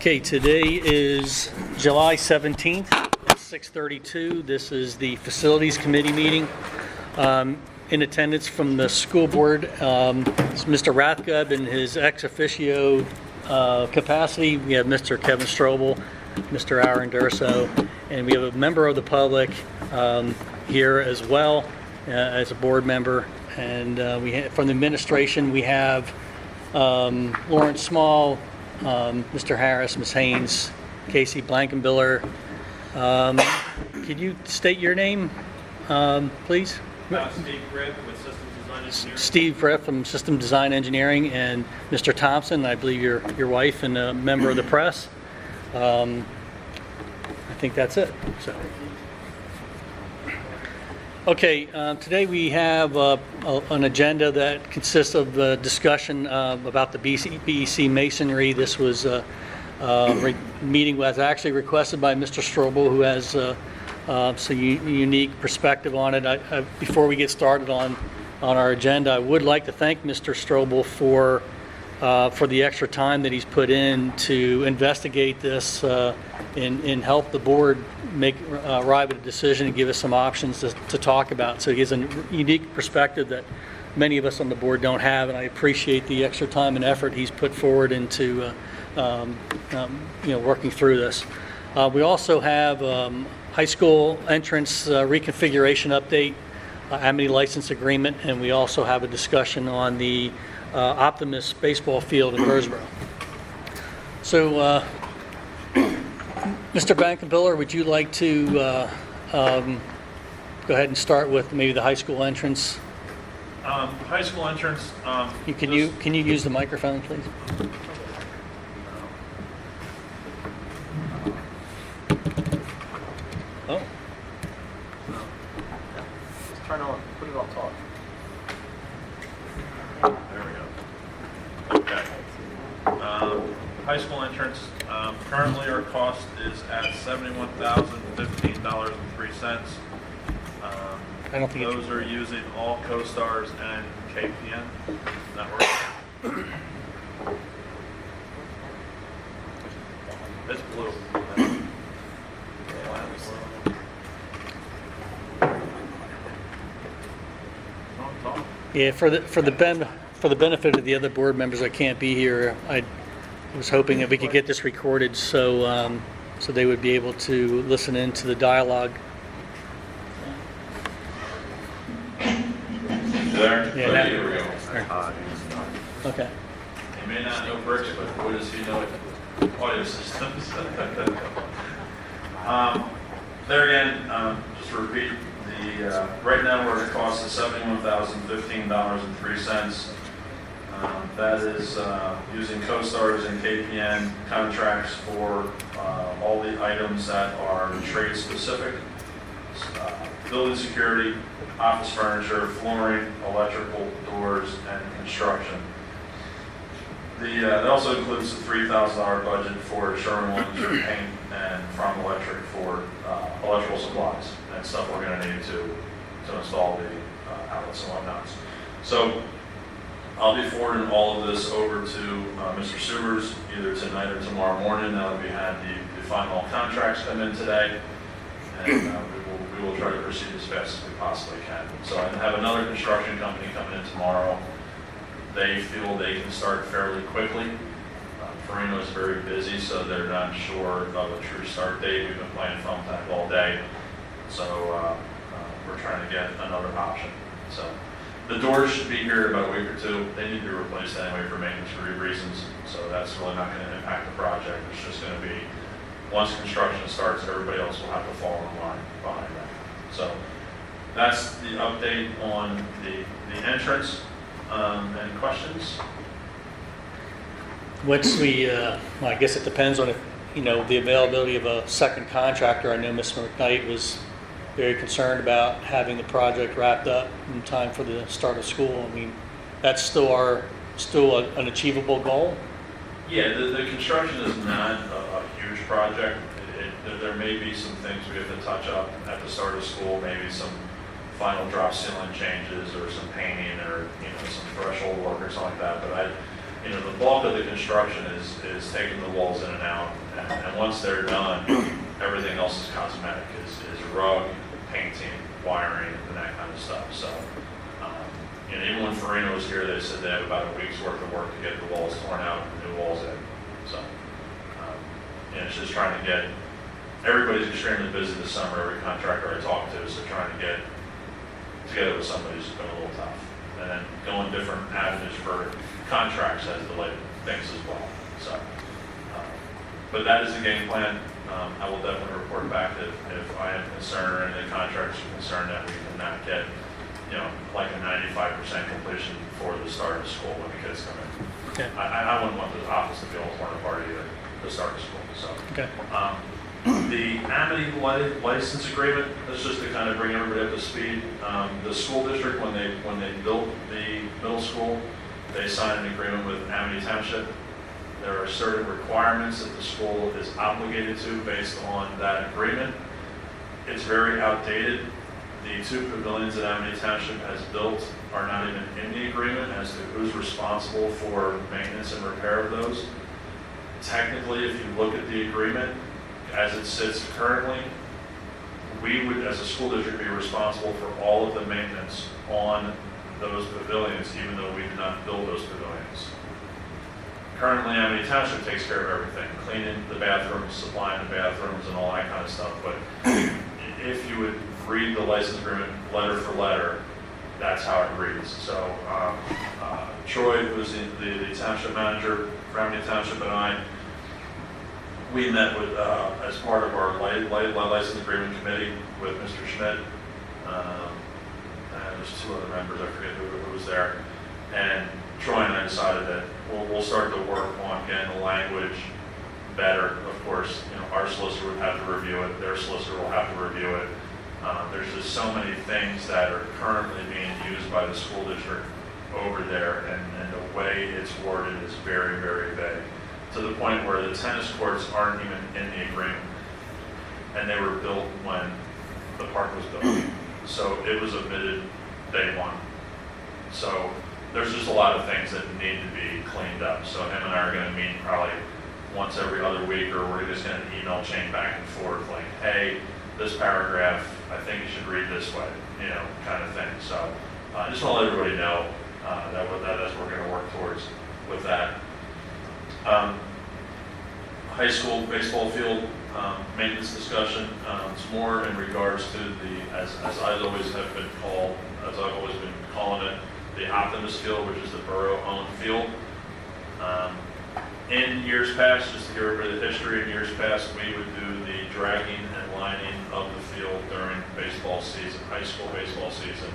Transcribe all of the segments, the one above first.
Okay, today is July 17th, at 6:32. This is the Facilities Committee meeting. In attendance from the school board is Mr. Rathgub in his ex officio capacity. We have Mr. Kevin Strobel, Mr. Aaron Durso, and we have a member of the public here as well as a board member. And from the administration, we have Lawrence Small, Mr. Harris, Ms. Haynes, Casey Blankenbiller. Could you state your name, please? Steve Griff with Systems Design Engineering. Steve Griff from System Design Engineering, and Mr. Thompson, I believe your wife and a member of the press. I think that's it. So. Okay, today we have an agenda that consists of a discussion about the BEC masonry. This was a meeting was actually requested by Mr. Strobel, who has some unique perspective on it. Before we get started on our agenda, I would like to thank Mr. Strobel for the extra time that he's put in to investigate this and help the board arrive at a decision and give us some options to talk about. So he has a unique perspective that many of us on the board don't have, and I appreciate the extra time and effort he's put forward into working through this. We also have high school entrance reconfiguration update, Amity license agreement, and we also have a discussion on the Optimus baseball field in Birdsboro. So, Mr. Blankenbiller, would you like to go ahead and start with maybe the high school entrance? High school entrance. Can you use the microphone, please? Oh. Just turn on, put it on talk. There we go. Okay. High school entrance. Currently, our cost is at $71,015.03. I don't think those are using all CoStars and KPN network. It's blue. Yeah, for the benefit of the other board members that can't be here, I was hoping that we could get this recorded so they would be able to listen into the dialogue. There? Yeah, Okay, that- here we go. Okay. He may not know bricks, but boy does he know audio systems. There again, just to repeat, right now we're at a cost of $71,015.03. That is using CoStars and KPN contracts for all the items that are trade specific, building security, office furniture, flooring, electrical, doors, and construction. That also includes the $3,000 budget for Sherwin-Williams for paint and From Electric for electrical supplies and stuff we're going to need to install the outlets and whatnot. So I'll be forwarding all of this over to Mr. Sewers either tonight or tomorrow morning. Now that we had the final contracts come in today, and we will try to proceed as fast as we possibly can. So I have another construction company coming in tomorrow. They feel they can start fairly quickly. Farino is very busy, so they're not sure of a true start date. We've been playing phone tag all day, so we're trying to get another option. So the doors should be here in about a week or two. They need to be replaced anyway for maintenance reasons, so that's really not going to impact the project. It's just going to be, once construction starts, everybody else will have to fall in line behind that. So that's the update on the entrance. Any questions? Well, I guess it depends on the availability of a second contractor. I know Ms. McKnight was very concerned about having the project wrapped up in time for the start of school. I mean, that's still an achievable goal? Yeah, the construction is not a huge project. There may be some things we have to touch up at the start of school, maybe some final drop ceiling changes or some painting or some threshold work or something like that. But the bulk of the construction is taking the walls in and out, and once they're done, everything else is cosmetic, is rug, painting, wiring, and that kind of stuff. So, even when Farina was here, they said they have about a week's worth of work to get the walls torn out and new walls in. So, it's just trying to get, everybody's extremely busy this summer, every contractor I talk to, so trying to get together with somebody who's been a little tough. And then going different avenues for contracts has delayed things as well. So, but that is the game plan. I will definitely report back if I am concerned or any of the contractors are concerned that we cannot get, like a 95% completion before the start of school when the kids come in. Okay. I wouldn't want the office to be all torn apart either, the start of school. So, Okay. the Amity license agreement, that's just to kind of bring everybody up to speed. The school district, when they built the middle school, they signed an agreement with Amity Township. There are certain requirements that the school is obligated to based on that agreement. It's very outdated. The 2 pavilions that Amity Township has built are not even in the agreement as to who's responsible for maintenance and repair of those. Technically, if you look at the agreement, as it sits currently, we would, as a school district, be responsible for all of the maintenance on those pavilions, even though we did not build those pavilions. Currently, Amity Township takes care of everything, cleaning the bathrooms, supplying the bathrooms, and all that kind of stuff. But if you would read the license agreement letter for letter, that's how it reads. So Troy, who's the township manager for Amity Township, and I, we met with, as part of our license agreement committee with Mr. Schmidt, and there's 2 other members, I forget who was there, and Troy and I decided that we'll start to work on getting the language better. Of course, our solicitor would have to review it, their solicitor will have to review it. There's just so many things that are currently being used by the school district over there, and the way it's worded is very, very vague, to the point where the tennis courts aren't even in the agreement, and they were built when the park was built. So it was omitted day one. So there's just a lot of things that need to be cleaned up. So him and I are going to meet probably once every other week, or we're just going to email chain back and forth like, hey, this paragraph, I think you should read this way, kind of thing. So I just want to let everybody know that's what we're going to work towards with that. High school baseball field maintenance discussion. It's more in regards to as I've always been calling it, the Optimus Field, which is the borough-owned field. In years past, just to give everybody the history, in years past, we would do the dragging and lining of the field during baseball season, high school baseball season.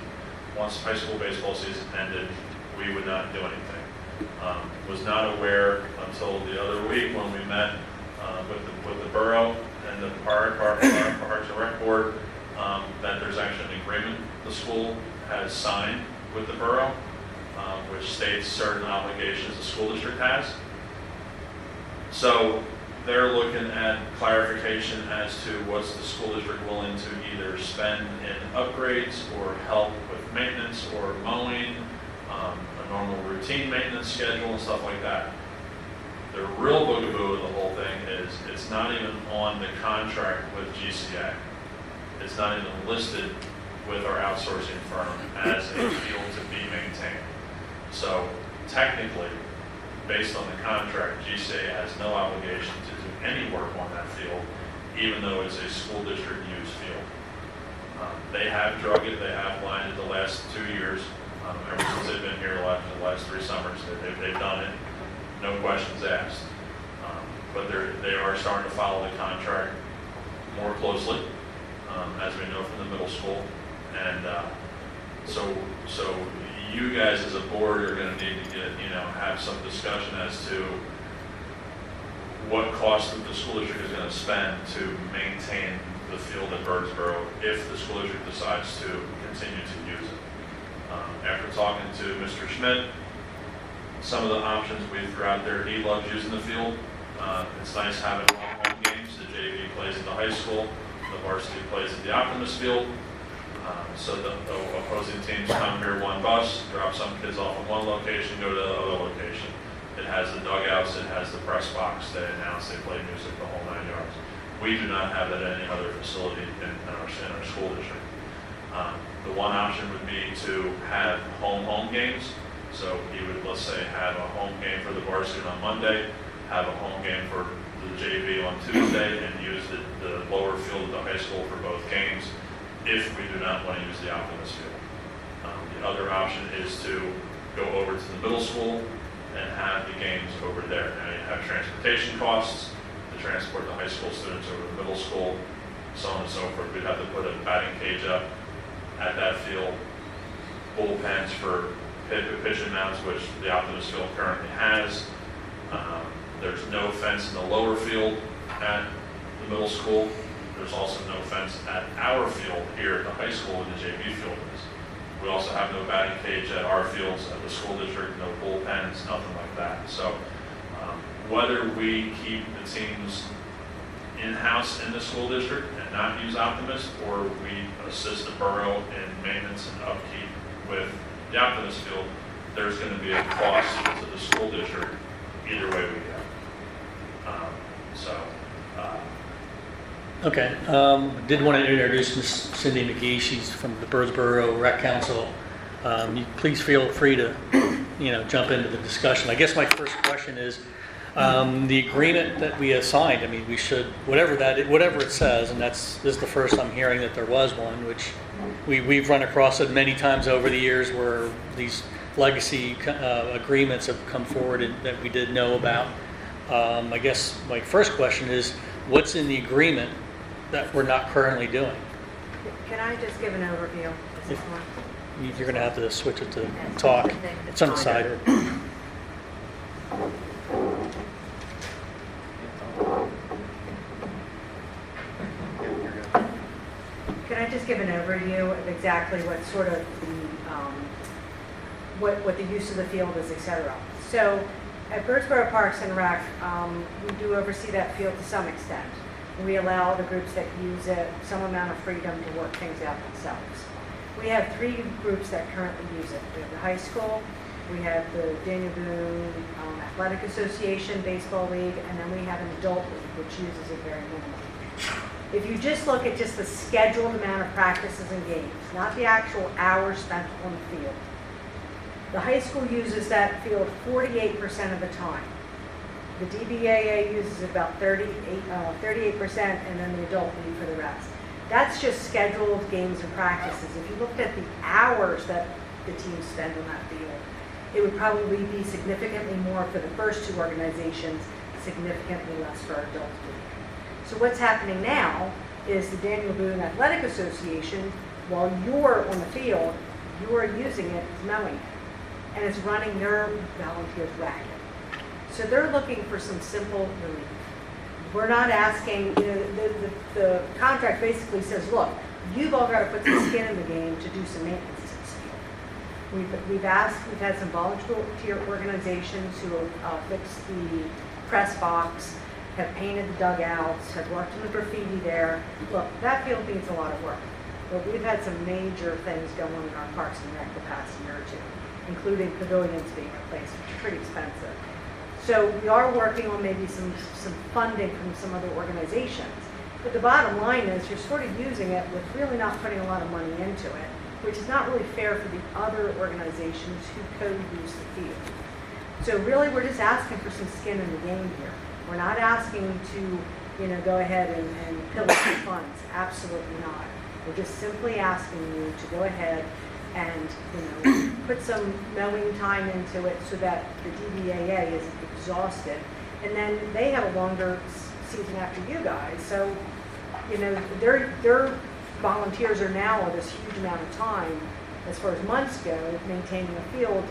Once high school baseball season ended, we would not do anything. Was not aware until the other week when we met with the borough and the Parks and Rec Board that there's actually an agreement the school has signed with the borough, which states certain obligations the school district has. So they're looking at clarification as to what's the school district willing to either spend in upgrades or help with maintenance or mowing, a normal routine maintenance schedule and stuff like that. The real bugaboo of the whole thing is it's not even on the contract with GCA. It's not even listed with our outsourcing firm as a field to be maintained. So technically, based on the contract, GCA has no obligation to do any work on that field, even though it's a school district used field. They have drug it, they have lined it the last 2 years, ever since they've been here the last 3 summers. They've done it, no questions asked. But they are starting to follow the contract more closely, as we know from the middle school. And so you guys as a board are going to need to have some discussion as to what cost the school district is going to spend to maintain the field at Birdsboro if the school district decides to continue to use it. After talking to Mr. Schmidt, some of the options we threw out there, he loves using the field. It's nice having home games. The JV plays at the high school, the varsity plays at the Optimus Field. So the opposing teams come here one bus, drop some kids off at one location, go to the other location. It has the dugouts, it has the press box, they announce, they play music, the whole 9 yards. We do not have that at any other facility in our school district. The one option would be to have home games. So he would, let's say, have a home game for the varsity on Monday, have a home game for the JV on Tuesday, and use the lower field of the high school for both games if we do not want to use the Optimus field. The other option is to go over to the middle school and have the games over there. Now you have transportation costs to transport the high school students over to the middle school, so on and so forth. We'd have to put a batting cage up at that field, bullpens for pitching mounts, which the Optimus field currently has. There's no fence in the lower field at the middle school. There's also no fence at our field here at the high school where the JV field is. We also have no batting cage at our fields at the school district, no bullpens, nothing like that. So whether we keep the teams in-house in the school district and not use Optimus, or we assist the borough in maintenance and upkeep with the Optimus field, there's going to be a cost to the school district either way we go. Okay. Did want to introduce Ms. Cindy McGee. She's from the Birdsboro Rec Council. Please feel free to, jump into the discussion. I guess my first question is, the agreement that we have signed, I mean, we should, whatever it says, and this is the first I'm hearing that there was one, which we've run across it many times over the years where these legacy agreements have come forward and that we didn't know about. I guess my first question is, what's in the agreement that we're not currently doing? Can I just give an overview? Is this one? You're going to have to switch it to talk. It's on the side. Can I just give an overview of exactly what sort of what the use of the field is, et cetera? So at Birdsboro Parks and Rec, we do oversee that field to some extent. We allow the groups that use it some amount of freedom to work things out themselves. We have 3 groups that currently use it. We have the high school, we have the Daniel Boone Athletic Association Baseball League, and then we have an adult league, which uses it very minimally. If you just look at just the scheduled amount of practices and games, not the actual hours spent on the field, the high school uses that field 48% of the time. The DBAA uses about 38%, and then the adult league for the rest. That's just scheduled games and practices. If you looked at the hours that the teams spend on that field, it would probably be significantly more for the first 2 organizations, significantly less for our adult league. So what's happening now is the Daniel Boone Athletic Association, while you're on the field, you are using it as mowing it. And it's running their volunteers ragged. So they're looking for some simple relief. We're not asking, the contract basically says, look, you've all got to put some skin in the game to do some maintenance to this field. We've had some volunteer organizations who have fixed the press box, have painted the dugouts, have worked on the graffiti there. Look, that field needs a lot of work. But we've had some major things going on in our parks and rec the past year or 2, including pavilions being replaced, which is pretty expensive. So we are working on maybe some funding from some other organizations. But the bottom line is you're sort of using it with really not putting a lot of money into it, which is not really fair for the other organizations who co-use the field. So really we're just asking for some skin in the game here. We're not asking to, go ahead and pillage the funds. Absolutely not. We're just simply asking you to go ahead and put some mowing time into it so that the DBAA isn't exhausted, and then they have a longer season after you guys. So their volunteers are now this huge amount of time as far as months go maintaining a field,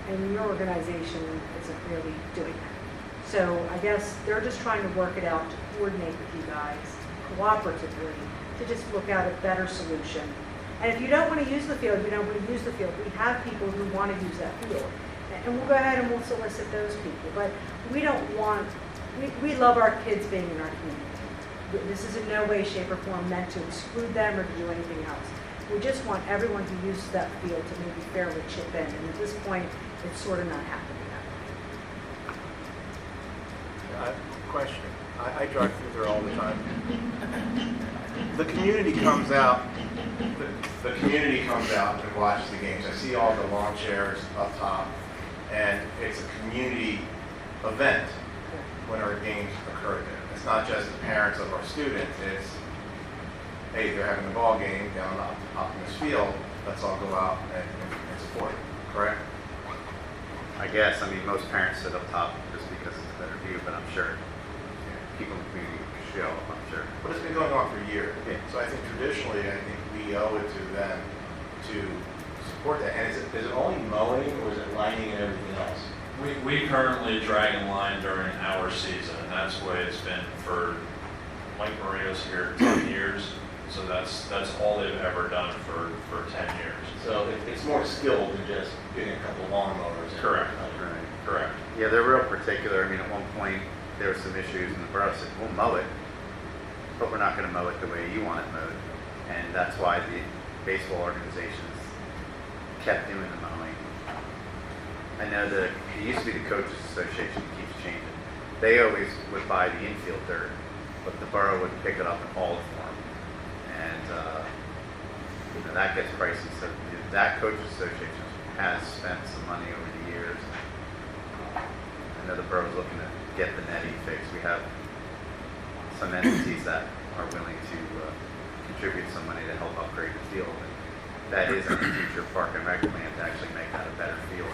and your organization isn't really doing that. So I guess they're just trying to work it out to coordinate with you guys cooperatively to just look at a better solution. And if you don't want to use the field, you don't want to use the field. We have people who want to use that field. And we'll go ahead and we'll solicit those people. But we don't want, we love our kids being in our community. This is in no way, shape, or form meant to exclude them or to do anything else. We just want everyone to use that field to maybe fairly chip in. And at this point, it's sort of not happening that way. question. I drive through there all the time. The community comes out, the community comes out and watches the games. I see all the lawn chairs up top, and it's a community event when our games occur there. It's not just the parents of our students, it's, hey, they're having a ball game down Optimus Field, let's all go out and support it, correct? I guess, I mean, most parents sit up top just because it's a better view, but I'm sure people in the community show up, I'm sure. But it's been going on for years. Yeah. So I think traditionally, I think we owe it to them to support that. And is it only mowing or is it lining and everything else? We currently drag and line during our season, and that's the way it's been for, Mike Maria's here 10 years, so that's all they've ever done for 10 years. So it's more skilled than just getting a couple of lawnmowers. Correct. Right. Correct. Yeah, they're real particular. I mean, at one point, there were some issues, and the borough said, we'll mow it, but we're not going to mow it the way you want it mowed. And that's why the baseball organizations kept doing the mowing. I know that it used to be the Coaches Association that keeps changing. They always would buy the infield dirt, but the borough would pick it up and haul it for them. And that gets pricey. So that Coaches Association has spent some money over the years. I know the borough's looking to get the netting fixed. We have some entities that are willing to contribute some money to help upgrade the field. And that is in the future Park and Rec plan to actually make that a better field.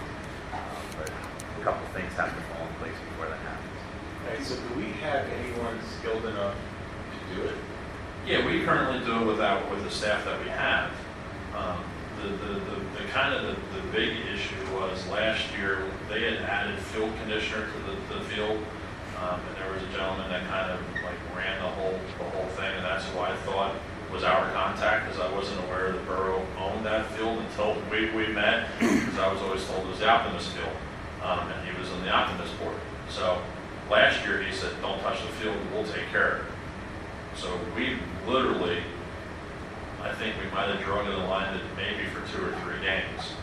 But a couple things have to fall in place before that happens. All right, so do we have anyone skilled enough to do it? Yeah, we currently do it with the staff that we have. The kind of the big issue was last year they had added field conditioner to the field, and there was a gentleman that kind of like ran the whole thing, and that's who I thought was our contact, because I wasn't aware the borough owned that field until we met, because I was always told it was the Optimist field, and he was on the Optimist board. So last year he said, don't touch the field, we'll take care of it. So we literally, I think we might have drawn the line that maybe for 2 or 3 games.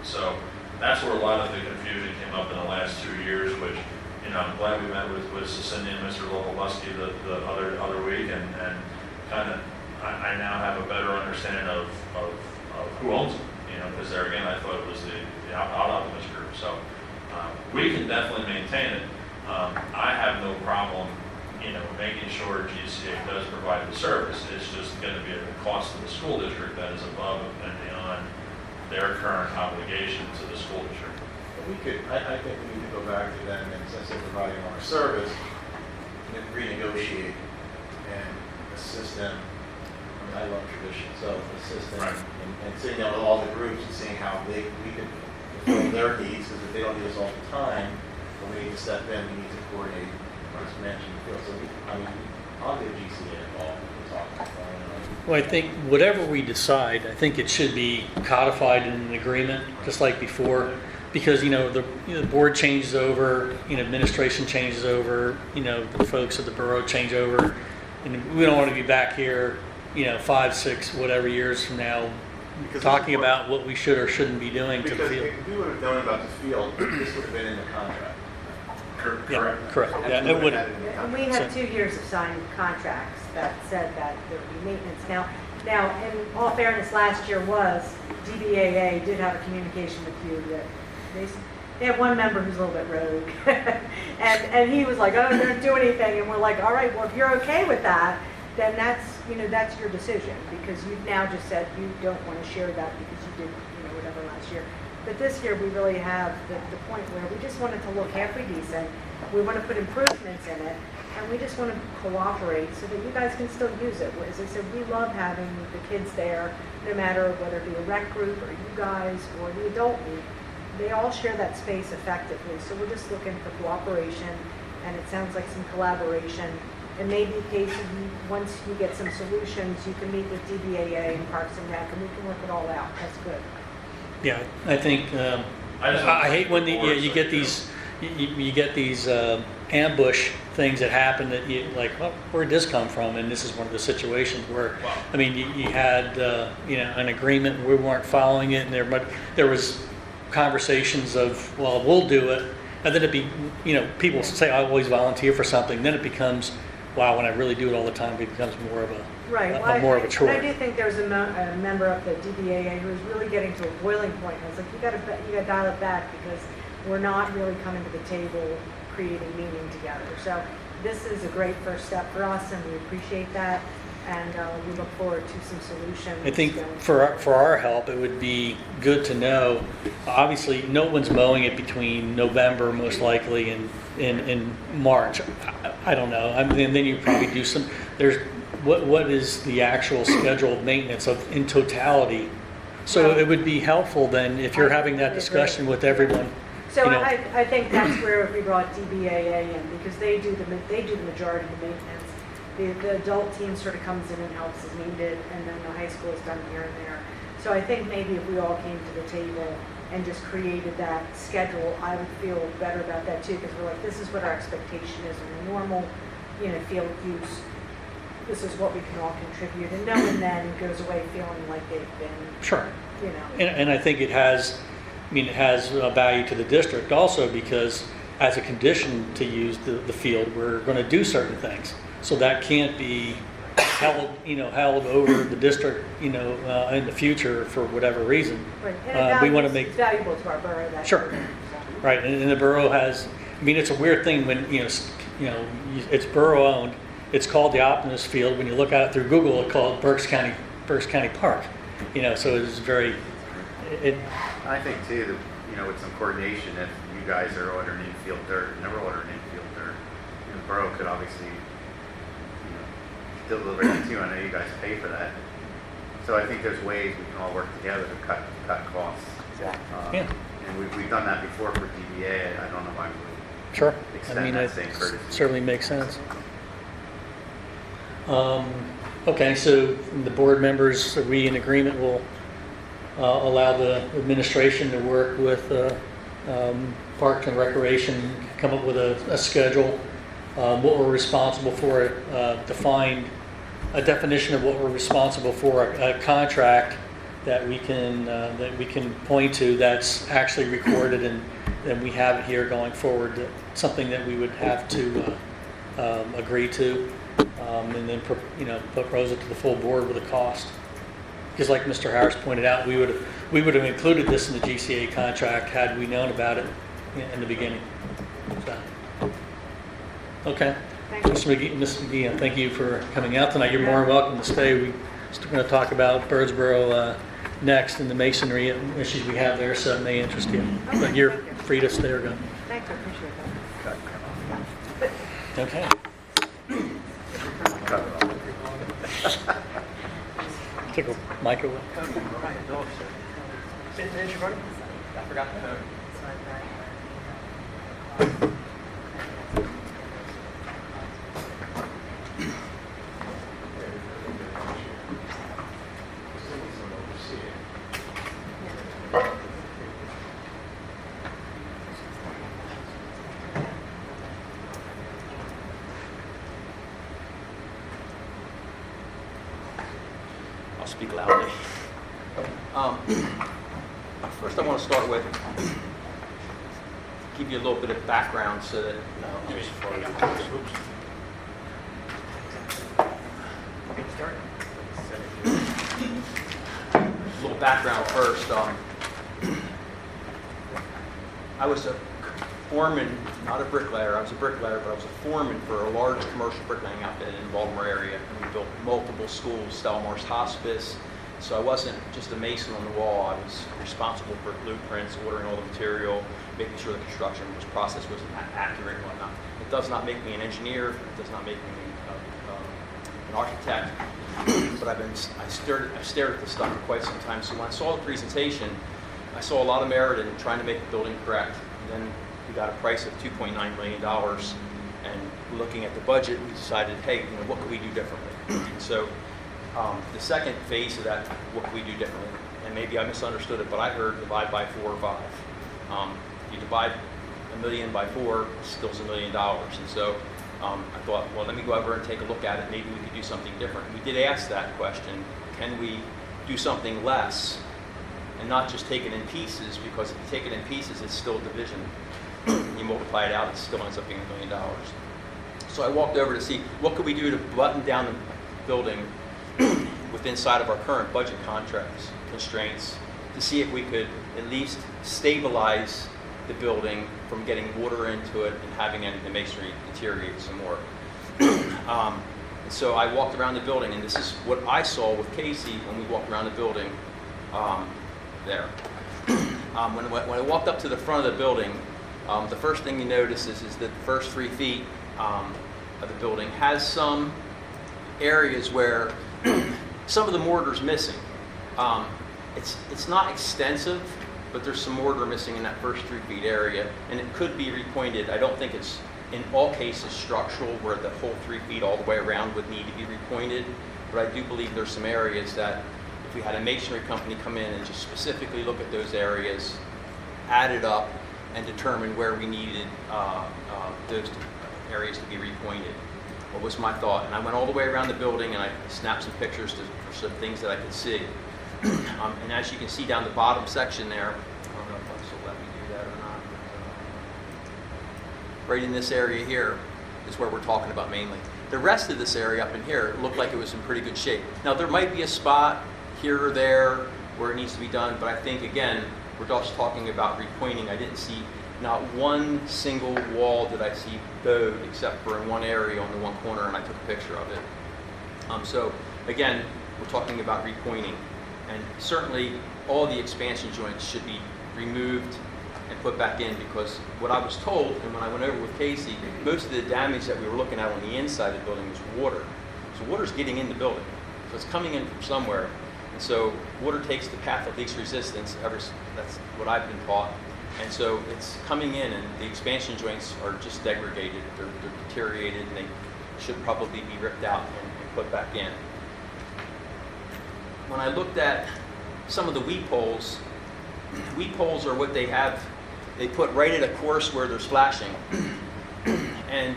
So that's where a lot of the confusion came up in the last 2 years, which, you know, I'm glad we met with Cindy and Mr. Lopolusky the other week, and kind of, I now have a better understanding of who owns it, you know, because there again, I thought it was the Optimist group. So we can definitely maintain it. I have no problem, you know, making sure GCA does provide the service. It's just going to be at the cost of the school district that is above and beyond their current obligation to the school district. We could, I think we need to go back to them and since they're providing our service, renegotiate and assist them. I mean, I love tradition, so assist them Right. and sitting down with all the groups and seeing how we can fulfill their needs, because if they don't need us all the time, when we need to step in, we need to coordinate, as mentioned, the field. So I'll get GCA involved and talk about it. Well, I think whatever we decide, I think it should be codified in an agreement, just like before, because, you know, the board changes over, you know, administration changes over, you know, the folks at the borough change over, and we don't want to be back here, you know, 5, 6, whatever years from now, Because talking this is about what we should or shouldn't be doing to the Because field. if we would have known about the field, this would have been in the contract. Yeah, Correct. correct. So Yeah, we it would. have had it in the And we contract. have 2 years of signed contracts that said that there would be maintenance. Now, in all fairness, last year DBAA did have a communication with you that they have one member who's a little bit rogue. and he was like, oh, don't do anything. And we're like, all right, well, if you're okay with that, then that's your decision, because you've now just said you don't want to share that because you did, whatever last year. But this year, we really have the point where we just want it to look halfway decent. We want to put improvements in it, and we just want to cooperate so that you guys can still use it. As I said, we love having the kids there, no matter whether it be a rec group or you guys or the adult league. They all share that space effectively, so we're just looking for cooperation, and it sounds like some collaboration. And maybe in case once you get some solutions, you can meet with DBAA and Parks and Rec, and we can work it all out. That's good. Yeah, I think, I hate when you get these, you get these ambush things that happen that you like, well, where'd this come from? And this is one of the situations where, Wow. I mean, you had, an agreement, and we weren't following it, and there was conversations of, well, we'll do it, And then people say, I always volunteer for something, then it becomes, wow, when I really do it all the time, it becomes more of Right. Well, more of a chore. And I do think there's a member of the DBAA who is really getting to a boiling point. I was like, you got to dial it back because we're not really coming to the table creating meaning together. So this is a great first step for us, and we appreciate that. And we look forward to some solutions. I think going for our help, it would be good to know, obviously, no one's mowing it between November, most likely, and in March. I don't know. And then you probably do what is the actual scheduled maintenance in totality? So it would be helpful then if you're having that discussion with everyone. So I think that's where we brought DBAA in, because they do the majority of the maintenance. The adult team sort of comes in and helps as needed, and then the high school is done here and there. So I think maybe if we all came to the table and just created that schedule, I would feel better about that too, because we're like, this is what our expectation is in a normal, field use. This is what we can all contribute, and no one then goes away feeling like they've been, Sure. And I think it has value to the district also, because as a condition to use the field, we're going to do certain things. So that can't be held over the district, in the future for whatever reason. right. And We want to it's make, valuable to our borough. That Sure. right, and the borough has, it's a weird thing when, it's borough owned. It's called the Optimus Field. When you look at it through Google, it's called Berks County Park. So it's very, I think too, that, with some coordination, if you guys are ordering infield dirt, and they're ordering infield dirt, the borough could obviously, deliver that too. I know you guys pay for that. So I think there's ways we can all work together to cut costs. Yeah. And we've done that before for DBA. I don't know why we would sure. extend that same courtesy. Certainly makes sense. Okay, so the board members, are we in agreement? We'll allow the administration to work with Parks and Recreation, come up with a schedule, what we're responsible for, define a definition of what we're responsible for, a contract that we can point to that's actually recorded, and we have it here going forward, something that we would have to agree to, and then propose it to the full board with a cost. Because like Mr. Harris pointed out, we would have included this in the GCA contract had we known about it in the beginning. So, okay. Thank you. Mrs. McGee, thank you for coming out tonight. You're more than welcome to stay. We're still going to talk about Birdsboro next and the masonry issues we have there, so it may interest you. Okay, But you're thank you. free to stay or go. Thank you, appreciate that. Okay. Took a microwave. I'll speak loudly. First, I want to start with give you a little bit of background so that a little background first. I was a foreman, not a bricklayer. I was a bricklayer, but I was a foreman for a large commercial bricklaying outfit in the Baltimore area. And we built multiple schools, Stelmar's Hospice. So I wasn't just a mason on the wall. I was responsible for blueprints, ordering all the material, making sure the construction process was accurate and whatnot. It does not make me an engineer. It does not make me an architect. But I've stared at this stuff for quite some time. So when I saw the presentation, I saw a lot of merit in trying to make the building correct. And then we got a price of $2.9 million. And looking at the budget, we decided, hey, what could we do differently? And so the second phase of that, what could we do differently? And maybe I misunderstood it, but I heard divide by 4 or 5. If you divide $1 million by 4, it still is $1 million. And so I thought, well, let me go over and take a look at it. Maybe we could do something different. We did ask that question, can we do something less and not just take it in pieces? Because if you take it in pieces, it's still division. You multiply it out, it still ends up being $1 million. So I walked over to see what could we do to button down the building with inside of our current budget contracts constraints to see if we could at least stabilize the building from getting water into it and having the masonry deteriorate some more. And so I walked around the building, and this is what I saw with Casey when we walked around the building there. When I walked up to the front of the building, the first thing you notice is that the first 3 feet of the building has some areas where some of the mortar's missing. It's not extensive, but there's some mortar missing in that first 3 feet area, and it could be repointed. I don't think it's in all cases structural where the whole 3 feet all the way around would need to be repointed, but I do believe there's some areas that if we had a masonry company come in and just specifically look at those areas, add it up, and determine where we needed those areas to be repointed. What was my thought? And I went all the way around the building and I snapped some pictures for some things that I could see. And as you can see down the bottom section there, I don't know if this will let me do that or not. Right in this area here is where we're talking about mainly. The rest of this area up in here looked like it was in pretty good shape. Now there might be a spot here or there where it needs to be done, but I think again, we're just talking about repointing. I didn't see not one single wall did I see bowed except for in one area on the one corner, and I took a picture of it. So again, we're talking about repointing. And certainly all the expansion joints should be removed and put back in, because what I was told, and when I went over with Casey, most of the damage that we were looking at on the inside of the building was water. So water's getting in the building. So it's coming in from somewhere. And so water takes the path of least resistance. That's what I've been taught. And so it's coming in, and the expansion joints are just degraded. They're deteriorated, and they should probably be ripped out and put back in. When I looked at some of the weep holes are what they have, they put right at a course where there's flashing. And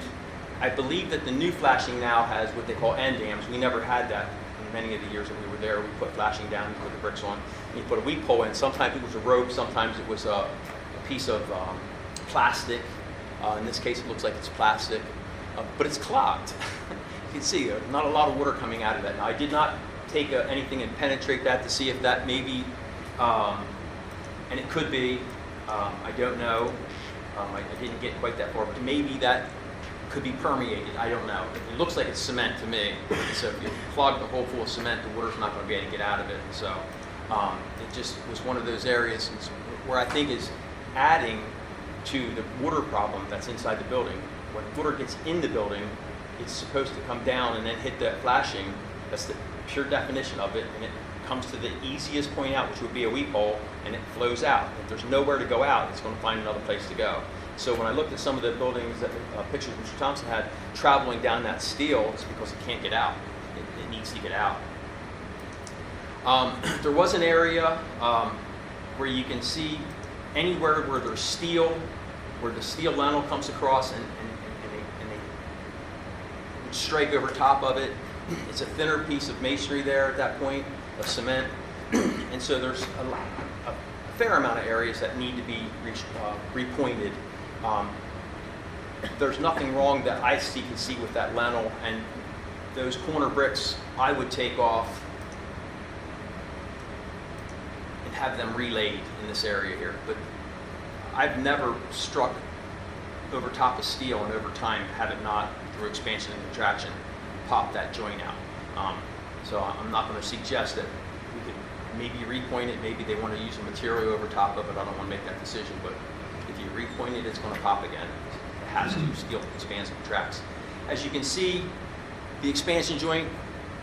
I believe that the new flashing now has what they call end dams. We never had that in many of the years that we were there. We put flashing down, put the bricks on, and you put a weep hole in. Sometimes it was a rope, sometimes it was a piece of plastic. In this case, it looks like it's plastic, but it's clogged. You can see not a lot of water coming out of that. Now, I did not take anything and penetrate that to see if that maybe, and it could be, I don't know. I didn't get quite that far, but maybe that could be permeated. I don't know. It looks like it's cement to me. So if you plug the hole full of cement, the water's not going to be able to get out of it. So it just was one of those areas where I think is adding to the water problem that's inside the building. When water gets in the building, it's supposed to come down and then hit that flashing. That's the pure definition of it, and it comes to the easiest point out, which would be a weep hole, and it flows out. If there's nowhere to go out, it's going to find another place to go. So when I looked at some of the buildings, that pictures Mr. Thompson had traveling down that steel, it's because it can't get out. It needs to get out. There was an area where you can see anywhere where there's steel, where the steel lintel comes across and they strike over top of it. It's a thinner piece of masonry there at that point, of cement. And so there's a fair amount of areas that need to be repointed. There's nothing wrong that I can see with that lintel, and those corner bricks I would take off and have them relayed in this area here. But I've never struck over top of steel and over time have it not, through expansion and contraction, pop that joint out. So I'm not going to suggest that we could maybe repoint it. Maybe they want to use a material over top of it. I don't want to make that decision, but if you repoint it, it's going to pop again. It has to. Steel expands and contracts. As you can see, the expansion joint,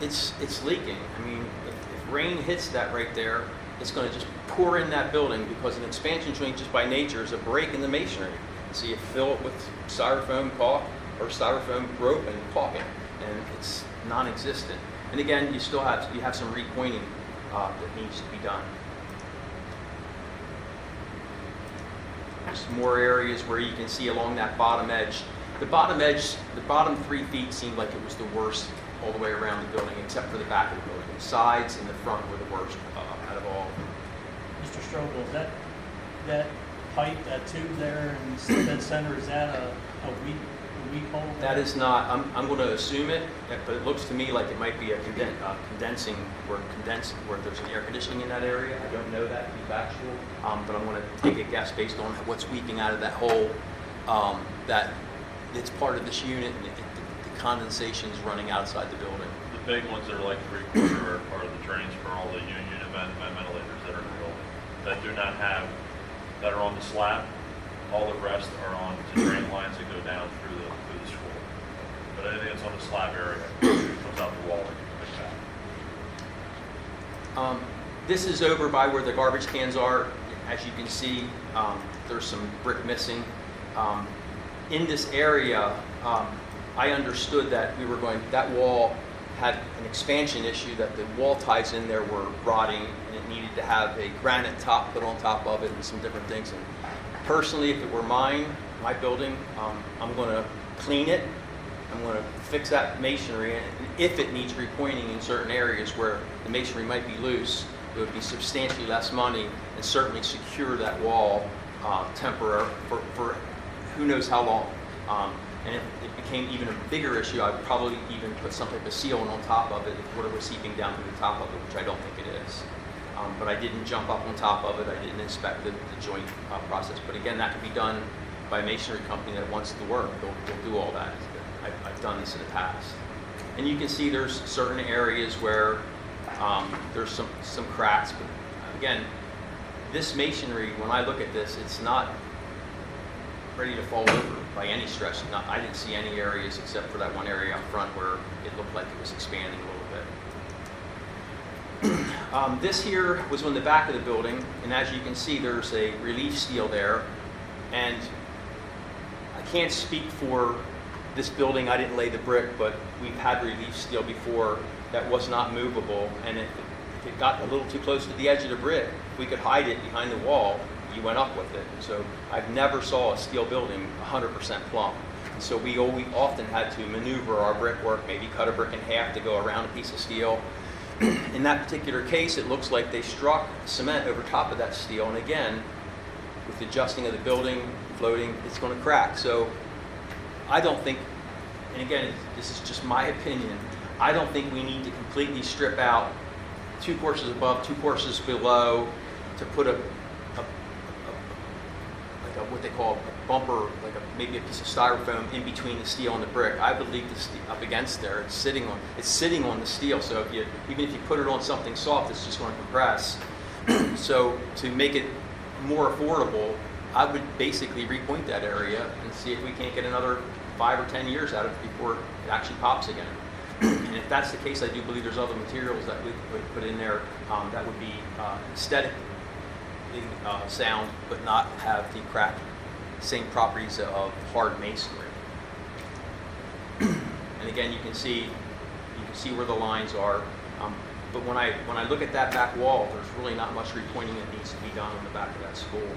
it's leaking. I mean, if rain hits that right there, it's going to just pour in that building, because an expansion joint just by nature is a break in the masonry. So you fill it with styrofoam caulk or styrofoam rope and caulk it, and it's non-existent. And again, you have some repointing that needs to be done. There's more areas where you can see along that bottom edge. The bottom 3 feet seemed like it was the worst all the way around the building, except for the back of the building. The sides and the front were the worst out of all. Mr. Strobel, that pipe, that tube there in dead center, is that a weak hole? That is not, I'm going to assume it, but it looks to me like it might be a condensing, where there's an air conditioning in that area. I don't know that to be factual, but I'm going to take a guess based on what's weeping out of that hole, that it's part of this unit, and the condensation is running outside the building. The big ones that are like 3/4 are the drains for all the union and ventilators that are in the building that do not have, that are on the slab. All the rest are on to drain lines that go down through the school. But anything that's on the slab area comes out the wall like that. This is over by where the garbage cans are. As you can see, there's some brick missing. In this area, I understood that that wall had an expansion issue, that the wall ties in there were rotting, and it needed to have a granite top put on top of it and some different things. And personally, if it were my building, I'm going to clean it. I'm going to fix that masonry, and if it needs repointing in certain areas where the masonry might be loose, it would be substantially less money and certainly secure that wall temporarily for who knows how long. And if it became even a bigger issue, I'd probably even put some type of sealant on top of it if water was seeping down to the top of it, which I don't think it is. But I didn't jump up on top of it. I didn't inspect the joint process. But again, that can be done by a masonry company that wants to work. They'll do all that. I've done this in the past. And you can see there's certain areas where there's some cracks. But again, this masonry, when I look at this, it's not ready to fall over by any stretch. I didn't see any areas except for that one area up front where it looked like it was expanding a little bit. This here was on the back of the building, and as you can see, there's a relief steel there. And I can't speak for this building. I didn't lay the brick, but we've had relief steel before that was not movable. And if it got a little too close to the edge of the brick, we could hide it behind the wall. You went up with it. So I've never saw a steel building 100% plumb. And so we often had to maneuver our brickwork, maybe cut a brick in half to go around a piece of steel. In that particular case, it looks like they struck cement over top of that steel. And again, with the adjusting of the building, floating, it's going to crack. So I don't think, and again, this is just my opinion, I don't think we need to completely strip out 2 courses above, 2 courses below to put what they call a bumper, maybe a piece of styrofoam in between the steel and the brick. I would leave this up against there. It's sitting on the steel. So even if you put it on something soft, it's just going to compress. So to make it more affordable, I would basically repoint that area and see if we can't get another 5 or 10 years out of it before it actually pops again. And if that's the case, I do believe there's other materials that we could put in there that would be aesthetically sound, but not have the same properties of hard masonry. And again, you can see where the lines are. But when I look at that back wall, there's really not much repointing that needs to be done on the back of that school.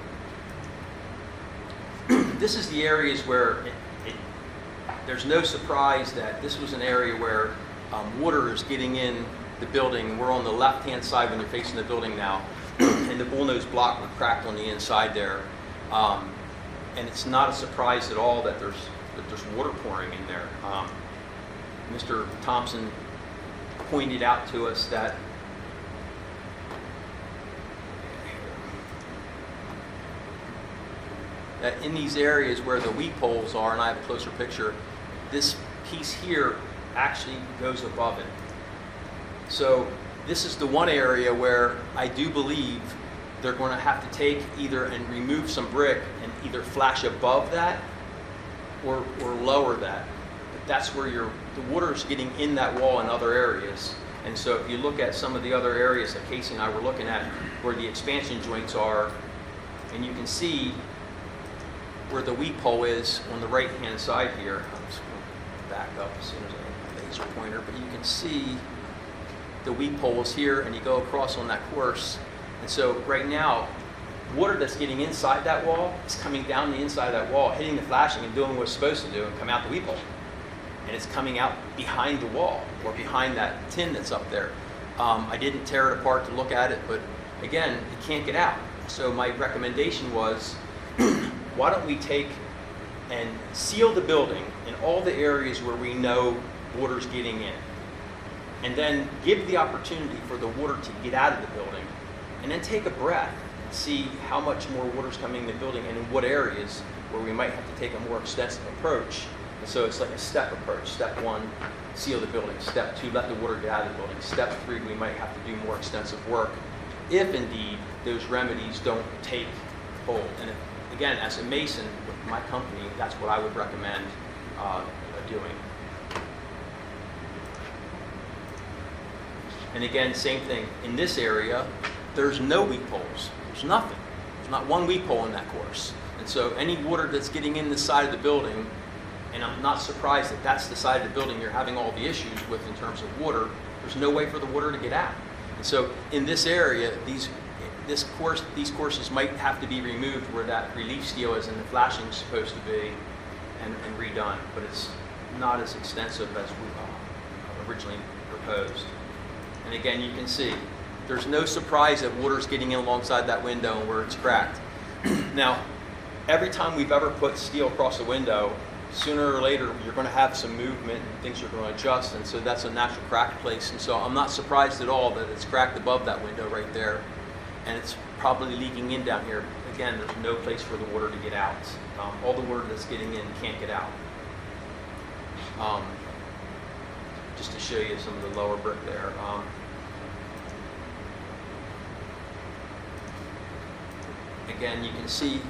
This is the areas where there's no surprise that this was an area where water is getting in the building. We're on the left-hand side when you're facing the building now, and the bullnose block were cracked on the inside there. And it's not a surprise at all that there's water pouring in there. Mr. Thompson pointed out to us that in these areas where the weep holes are, and I have a closer picture, this piece here actually goes above it. So this is the one area where I do believe they're going to have to take either and remove some brick and either flash above that or lower that. But that's where the water is getting in that wall in other areas. And so if you look at some of the other areas that Casey and I were looking at where the expansion joints are, and you can see where the weep hole is on the right-hand side here. I'm just going to back up as soon as I get my laser pointer, but you can see the weep hole is here, and you go across on that course. And so right now, water that's getting inside that wall is coming down the inside of that wall, hitting the flashing and doing what it's supposed to do and come out the weep hole. And it's coming out behind the wall or behind that tin that's up there. I didn't tear it apart to look at it, but again, it can't get out. So my recommendation was why don't we take and seal the building in all the areas where we know water's getting in, and then give the opportunity for the water to get out of the building, and then take a breath and see how much more water's coming in the building and in what areas where we might have to take a more extensive approach. And so it's like a step approach. Step 1, seal the building. Step 2, let the water get out of the building. Step 3, we might have to do more extensive work if indeed those remedies don't take hold. And if, again, as a mason with my company, that's what I would recommend doing. And again, same thing. In this area, there's no weep holes. There's nothing. There's not one weep hole in that course. And so any water that's getting in the side of the building, and I'm not surprised that that's the side of the building you're having all the issues with in terms of water, there's no way for the water to get out. And so in this area, these courses might have to be removed where that relief steel is and the flashing's supposed to be and redone, but it's not as extensive as we originally proposed. And again, you can see there's no surprise that water's getting in alongside that window and where it's cracked. Now, every time we've ever put steel across a window, sooner or later you're going to have some movement and things are going to adjust, and so that's a natural crack place. And so I'm not surprised at all that it's cracked above that window right there, and it's probably leaking in down here. Again, there's no place for the water to get out. All the water that's getting in can't get out. Just to show you some of the lower brick there. Again, you can see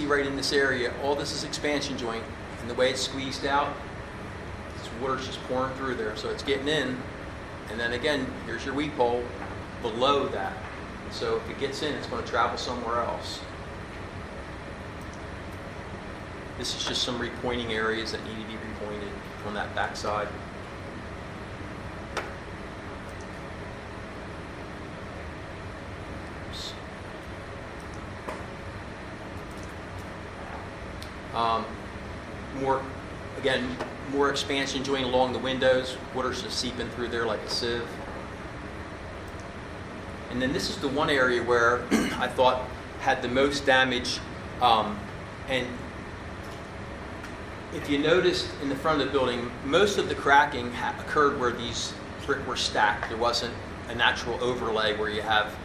right in this area, all this is expansion joint, and the way it's squeezed out, this water's just pouring through there, so it's getting in, and then again, here's your weep hole below that. So if it gets in, it's going to travel somewhere else. This is just some repointing areas that need to be repointed on that backside. More expansion joint along the windows. Water's just seeping through there like a sieve. And then this is the one area where I thought had the most damage. And if you noticed in the front of the building, most of the cracking occurred where these brick were stacked. There wasn't a natural overlay where you have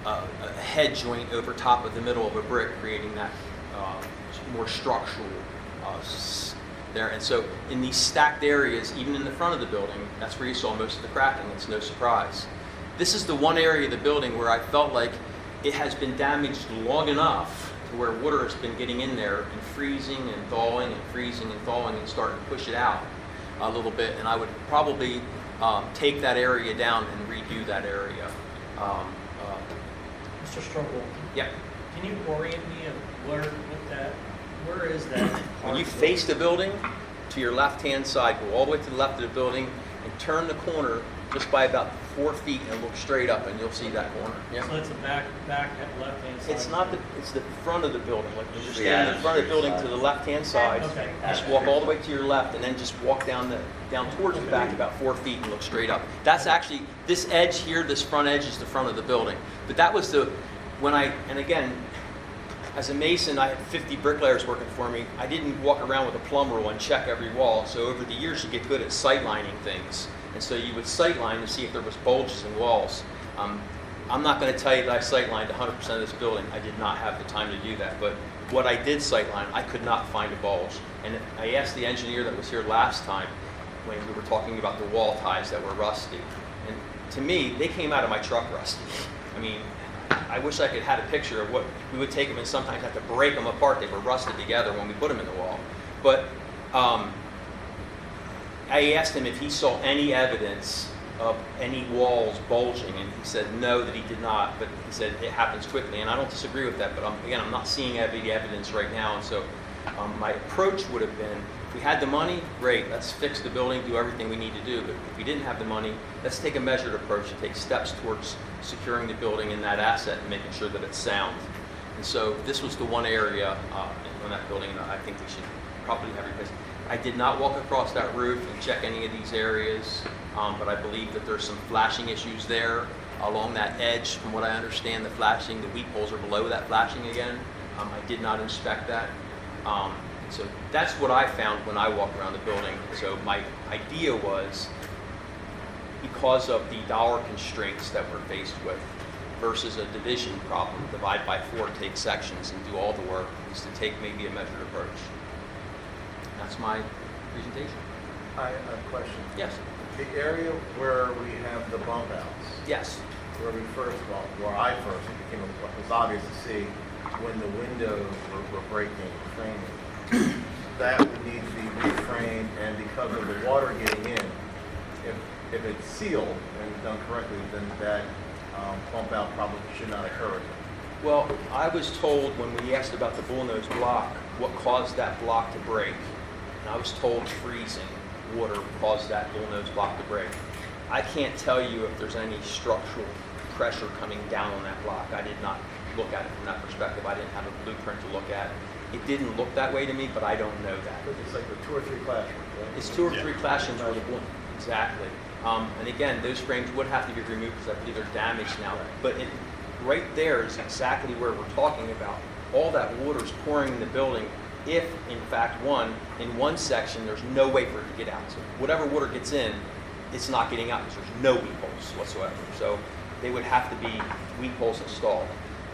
a head joint over top of the middle of a brick, creating that more structural there. And so in these stacked areas, even in the front of the building, that's where you saw most of the cracking. It's no surprise. This is the one area of the building where I felt like it has been damaged long enough to where water has been getting in there and freezing and thawing and freezing and thawing and starting to push it out a little bit. And I would probably take that area down and redo that area. Mr. Strobel, Yeah. can you orient me of where is that? When you face the building, to your left-hand side, go all the way to the left of the building and turn the corner just by about 4 feet and look straight up and you'll see that corner. Yeah. So it's the back left-hand side? It's the front of the building. Like you're just Yeah, in the front of the building to the left-hand side. Okay. Just walk all the way to your left and then just walk down towards the back about 4 feet and look straight up. That's actually, this edge here, this front edge is the front of the building. But that was and again, as a mason, I had 50 bricklayers working for me. I didn't walk around with a plumb rule and check every wall. So over the years, you get good at sight lining things. And so you would sight line to see if there was bulges in walls. I'm not going to tell you that I sight lined 100% of this building. I did not have the time to do that. But what I did sight line, I could not find a bulge. And I asked the engineer that was here last time when we were talking about the wall ties that were rusty. And to me, they came out of my truck rusty. I mean, I wish I could have had a picture of what we would take them and sometimes have to break them apart. They were rusted together when we put them in the wall. But I asked him if he saw any evidence of any walls bulging, and he said no, that he did not, but he said it happens quickly, and I don't disagree with that, but I'm not seeing any evidence right now, and so my approach would have been, if we had the money, great, let's fix the building, do everything we need to do, but if we didn't have the money, let's take a measured approach and take steps towards securing the building and that asset and making sure that it's sound. And so this was the one area on that building that I think we should probably have replaced. I did not walk across that roof and check any of these areas, but I believe that there's some flashing issues there along that edge. From what I understand, the weep holes are below that flashing again. I did not inspect that. So that's what I found when I walked around the building. So my idea was, because of the dollar constraints that we're faced with versus a division problem, divide by 4, take sections and do all the work, is to take maybe a measured approach. That's my presentation. I have a question. Yes. The area where we have the bump outs, Yes. where we first, well, where I first, it was obvious to see when the windows were breaking, framing. That would need to be reframed, and because of the water getting in, if it's sealed and done correctly, then that bump out probably should not occur again. Well, I was told when we asked about the bullnose block, what caused that block to break, and I was told freezing water caused that bullnose block to break. I can't tell you if there's any structural pressure coming down on that block. I did not look at it from that perspective. I didn't have a blueprint to look at. It didn't look that way to me, but I don't know that. Because it's like the 2 or 3 classrooms, right? It's 2 or 3 classrooms where the bull, exactly. And again, those frames would have to be removed because I believe they're damaged now. But right there is exactly where we're talking about. All that water is pouring in the building. If, in fact, in one section, there's no way for it to get out. So whatever water gets in, it's not getting out because there's no weep holes whatsoever. So they would have to be weep holes installed.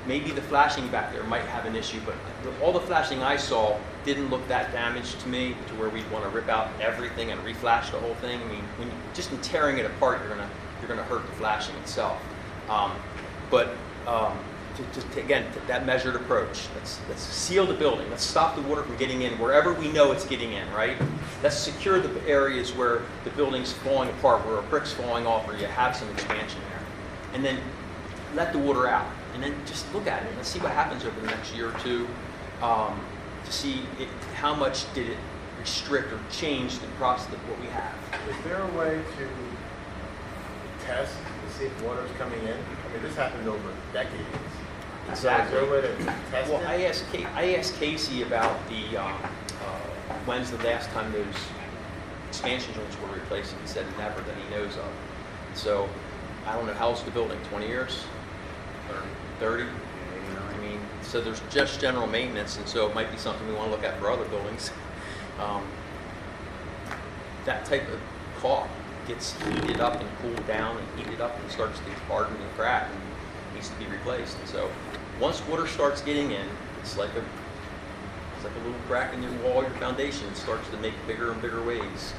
Maybe the flashing back there might have an issue, but all the flashing I saw didn't look that damaged to me to where we'd want to rip out everything and reflash the whole thing. I mean, just in tearing it apart, you're gonna hurt the flashing itself. Again, that measured approach. Let's seal the building. Let's stop the water from getting in wherever we know it's getting in, right? Let's secure the areas where the building's falling apart, where a brick's falling off, or you have some expansion there. And then let the water out. And then just look at it. Let's see what happens over the next year or two to see how much did it restrict or change the process of what we have. Is there a way to test to see if water's coming in? I mean, this happened over decades. Exactly. So is there a way to test Well, it? I asked Casey about when's the last time those expansion joints were replaced, and he said never that he knows of. So I don't know, how old's the building, 20 years? 30? I mean, so there's just general maintenance, and so it might be something we want to look at for other buildings. That type of caulk gets heated up and cooled down and heated up and starts to harden and crack and needs to be replaced. And so once water starts getting in, it's like a little crack in your wall, your foundation. It starts to make bigger and bigger waves.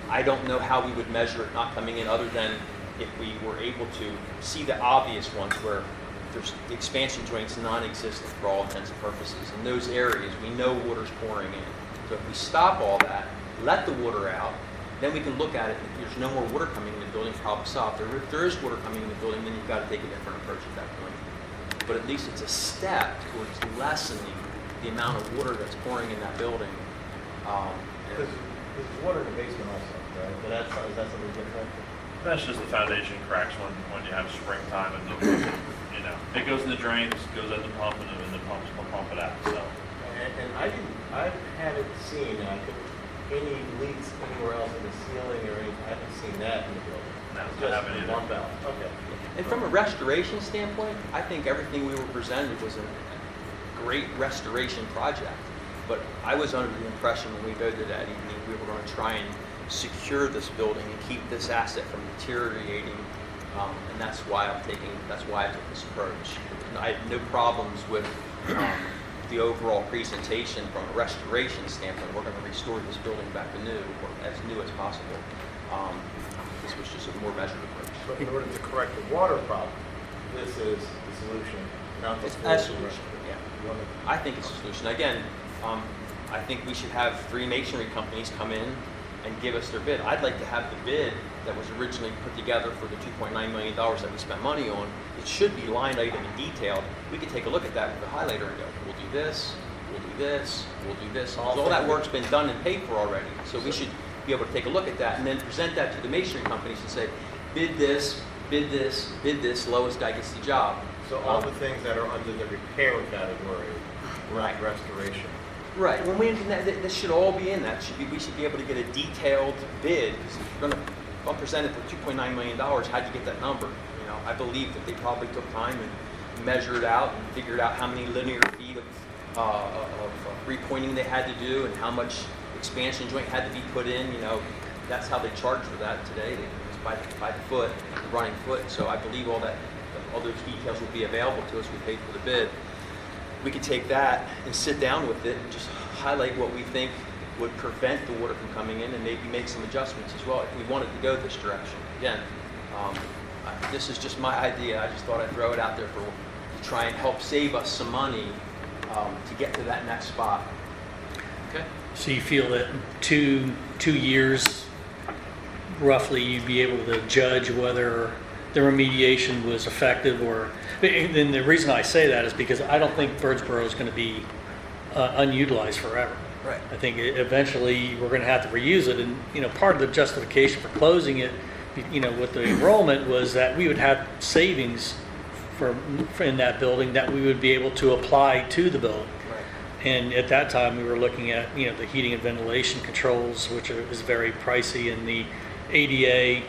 I don't know how we would measure it not coming in other than if we were able to see the obvious ones where there's the expansion joints non-existent for all intents and purposes. In those areas, we know water's pouring in. So if we stop all that, let the water out, then we can look at it. If there's no more water coming in the building, problem solved. If there is water coming in the building, then you've got to take a different approach at that point. But at least it's a step towards lessening the amount of water that's pouring in that building. Because there's water in the basement also, right? But is that something different? That's just the foundation cracks when you have springtime and it goes in the drains, goes in the pump, and the pumps will pump it out. So And I haven't seen any leaks anywhere else in the ceiling or anything. I haven't seen that in the building. No, It's I just haven't the either. bump out. Okay. And from a restoration standpoint, I think everything we were presented was a great restoration project. But I was under the impression when we voted that evening, we were going to try and secure this building and keep this asset from deteriorating. And that's why I took this approach. I had no problems with the overall presentation from a restoration standpoint. We're going to restore this building back to new, or as new as possible. This was just a more measured approach. But in order to correct the water problem, this is the solution, not the It's full a solution, yeah. You wanna- I think it's a solution. Again, I think we should have 3 masonry companies come in and give us their bid. I'd like to have the bid that was originally put together for the $2.9 million that we spent money on. It should be line item and detailed. We could take a look at that with a highlighter and go, we'll do this, we'll do this, we'll do this. Because all that work's been done and paid for already. So we should be able to take a look at that and then present that to the masonry companies and say, bid this, bid this, bid this, lowest guy gets the job. So all the things that are under the repair category, Right. not restoration. Right. When this should all be in that. We should be able to get a detailed bid. Because if I'm presented for $2.9 million, how'd you get that number? I believe that they probably took time and measured out and figured out how many linear feet of repointing they had to do and how much expansion joint had to be put in. That's how they charge for that today. It's by the foot, the running foot. So I believe all those details will be available to us. We paid for the bid. We could take that and sit down with it and just highlight what we think would prevent the water from coming in and maybe make some adjustments as well if we wanted to go this direction. Again, this is just my idea. I just thought I'd throw it out there to try and help save us some money to get to that next spot. Okay? So you feel that two years, roughly, you'd be able to judge whether the remediation was effective or... And the reason I say that is because I don't think Birdsboro is going to be unutilized forever. Right. I think eventually we're going to have to reuse it. And, part of the justification for closing it, with the enrollment was that we would have savings for in that building that we would be able to apply to the building. Right. And at that time, we were looking at, the heating and ventilation controls, which is very pricey, and the ADA,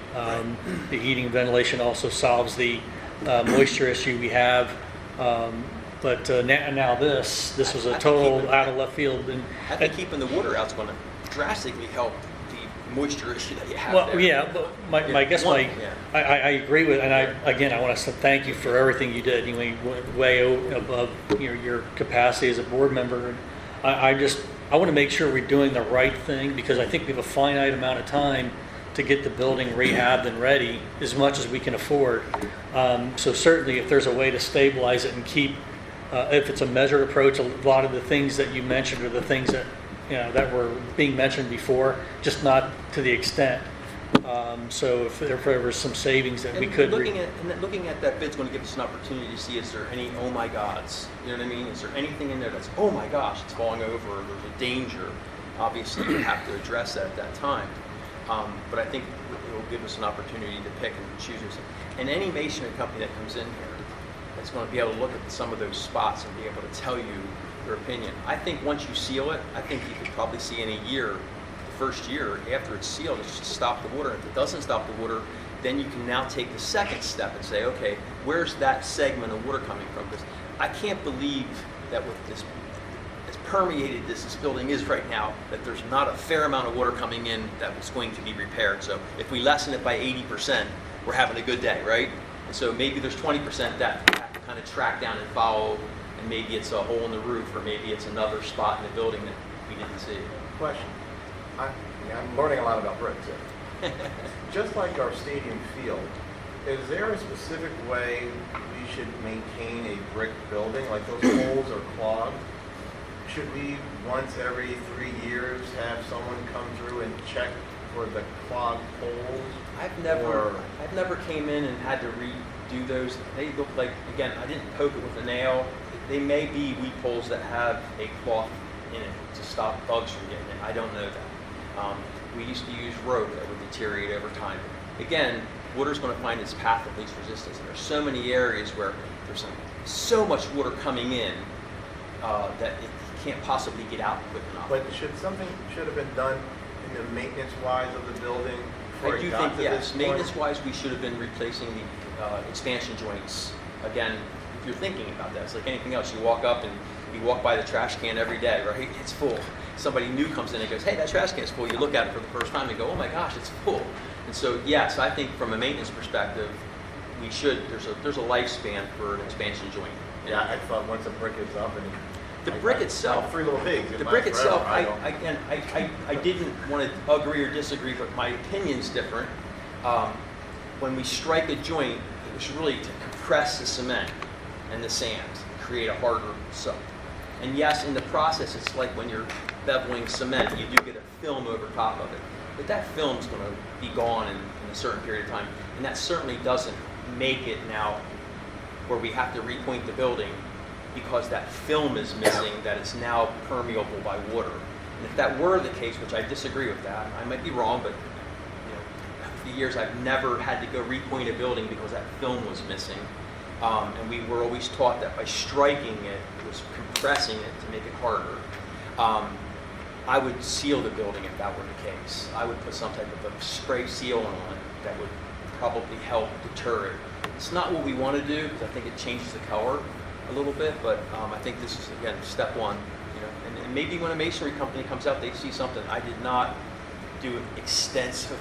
the heating and ventilation also solves the moisture issue we have. But now this was a total out of left field. And I think keeping the water out is going to drastically help the moisture issue that you have well, there. yeah, but I agree with, and I want to thank you for everything you did. You went way above your capacity as a board member. I want to make sure we're doing the right thing because I think we have a finite amount of time to get the building rehabbed and ready as much as we can afford. So certainly, if there's a way to stabilize it and keep, if it's a measured approach, a lot of the things that you mentioned are the things that that were being mentioned before, just not to the extent. So if there was some savings that we could... Looking at that bid's going to give us an opportunity to see, is there any oh my gods? You know what I mean? Is there anything in there that's, oh my gosh, it's falling over, or there's a danger? Obviously, we have to address that at that time. But I think it will give us an opportunity to pick and choose. And any masonry company that comes in here that's going to be able to look at some of those spots and be able to tell you their opinion. I think once you seal it, I think you could probably see in a year, the first year after it's sealed, it's just stop the water. If it doesn't stop the water, then you can now take the second step and say, okay, where's that segment of water coming from? Because I can't believe that with this, as permeated this building is right now, that there's not a fair amount of water coming in that was going to be repaired. So if we lessen it by 80%, we're having a good day, right? And so maybe there's 20% that we have to kind of track down and follow, and maybe it's a hole in the roof, or maybe it's another spot in the building that we didn't see. Question. I'm learning a lot about bricks here. Just like our stadium field, is there a specific way we should maintain a brick building? Like those holes are clogged? Should we once every 3 years have someone come through and check for the clogged holes? I've never came in and had to redo those. They look like, again, I didn't poke it with a nail. They may be weep holes that have a cloth in it to stop bugs from getting in. I don't know that. We used to use rope that would deteriorate over time. Again, water's going to find its path of least resistance. And there's so many areas where there's so much water coming in that it can't possibly get out quick enough. But should have been done in the maintenance-wise of the building before I do it got think, to yes, this point? maintenance-wise, we should have been replacing the expansion joints. Again, if you're thinking about that, it's like anything else. You walk up and you walk by the trash can every day, right? It's full. Somebody new comes in and goes, hey, that trash can's full. You look at it for the first time and go, oh my gosh, it's full. And so, yes, I think from a maintenance perspective, we should, there's a lifespan for an expansion joint. Yeah, I thought once a brick is up and... The brick itself, like 3 little pigs. the brick itself, I didn't want to agree or disagree, but my opinion's different. When we strike a joint, it was really to compress the cement and the sand, create a harder sub. And yes, in the process, it's like when you're beveling cement, you do get a film over top of it. But that film's going to be gone in a certain period of time. And that certainly doesn't make it now where we have to repoint the building because that film is missing, that it's now permeable by water. And if that were the case, which I disagree with that, I might be wrong, but for years I've never had to go repoint a building because that film was missing. And we were always taught that by striking it, it was compressing it to make it harder. I would seal the building if that were the case. I would put some type of a spray seal on it that would probably help deter it. It's not what we want to do, because I think it changes the color a little bit, but I think this is, again, step one, you know, and maybe when a masonry company comes out, they see something. I did not do an extensive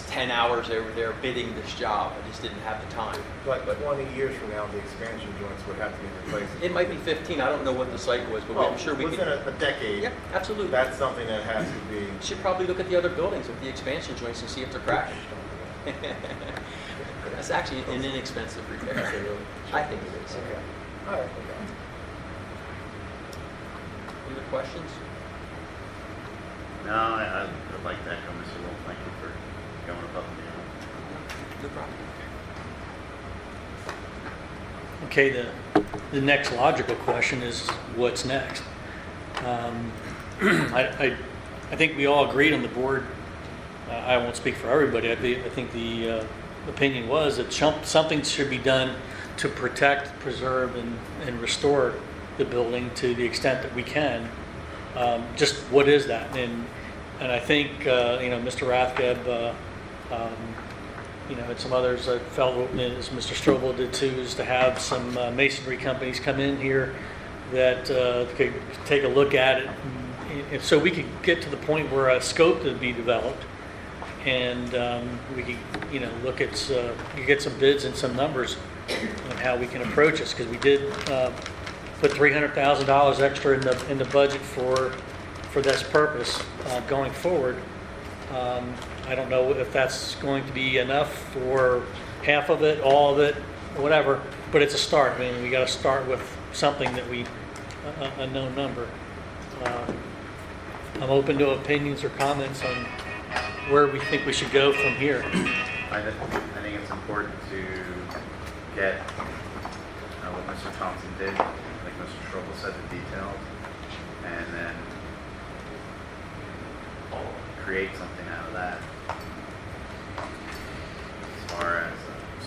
10 hours over there bidding this job. I just didn't have the time. But 20 years from now, the expansion joints would have to be replaced. It might be 15, I don't know what the cycle is, but I'm sure we Within can. a decade, Yeah, absolutely. that's something that has to be. You should probably look at the other buildings with the expansion joints and see if they're cracking. That's actually an inexpensive repair. I think it is. Okay. All right. Any other questions? No, I would like to echo Mr. Wolf. Thank you for going above and beyond. No problem. Okay, the next logical question is what's next? I think we all agreed on the board, I won't speak for everybody, I think the opinion was that something should be done to protect, preserve, and restore the building to the extent that we can. Just what is that? And I think, Mr. Rathgeb, and some others, I felt, as Mr. Strobel did too, is to have some masonry companies come in here that could take a look at it. And so we could get to the point where a scope could be developed, and we could, look at, get some bids and some numbers on how we can approach this, because we did put $300,000 extra in the budget for this purpose going forward. I don't know if that's going to be enough for half of it, all of it, whatever, but it's a start. I mean, we got to start with something that a known number. I'm open to opinions or comments on where we think we should go from here. I think it's important to get what Mr. Thompson did, like Mr. Strobel said, the details, and then create something out of that. As far as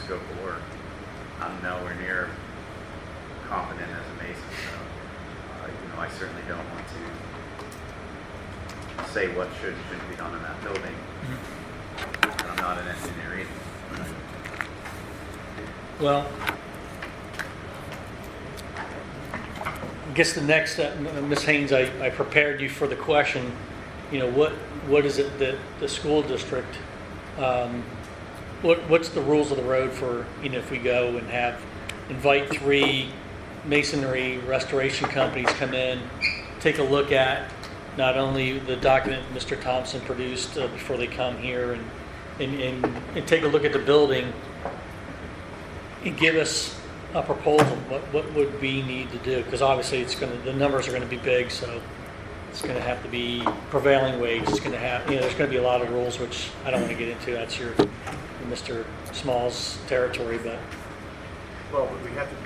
scope of work, I'm nowhere near competent as a mason, so I certainly don't want to say what should and shouldn't be done in that building. And I'm not an engineer either. Well, I guess the next, Ms. Haynes, I prepared you for the question, what is it that the school district, what's the rules of the road for, if we go and invite 3 masonry restoration companies come in, take a look at not only the document Mr. Thompson produced before they come here and take a look at the building and give us a proposal, what would we need to do? Because obviously the numbers are going to be big, so it's going to have to be prevailing wage. It's going to have, there's going to be a lot of rules, which I don't want to get into. That's your Mr. Small's territory, but Well, but we have to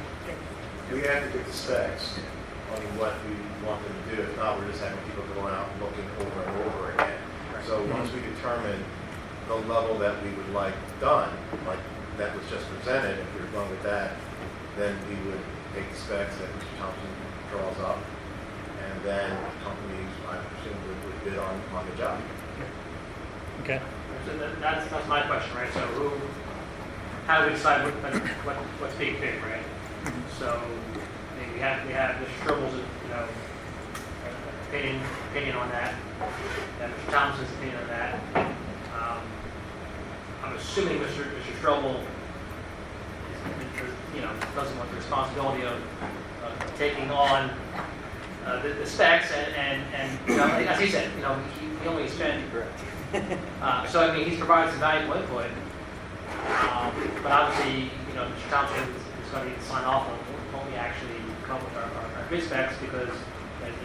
get the specs on what we want them to do. If not, we're just having people going out and looking over and over again. So once we determine the level that we would like done, like that was just presented, if we were going with that, then we would take the specs that Mr. Thompson draws up, and then companies, I presume, would bid on the job. okay. So that's my question, right? So how do we decide what's being bid, right? So I mean, we have Mr. Strobel's, opinion on that, and Mr. Thompson's opinion on that. I'm assuming Mr. Strobel doesn't want the responsibility of taking on the specs and as he said, he only spent. So I mean, he's provided some valuable input, but obviously, Mr. Thompson is going to need to sign off on what we actually come up with our bid specs, because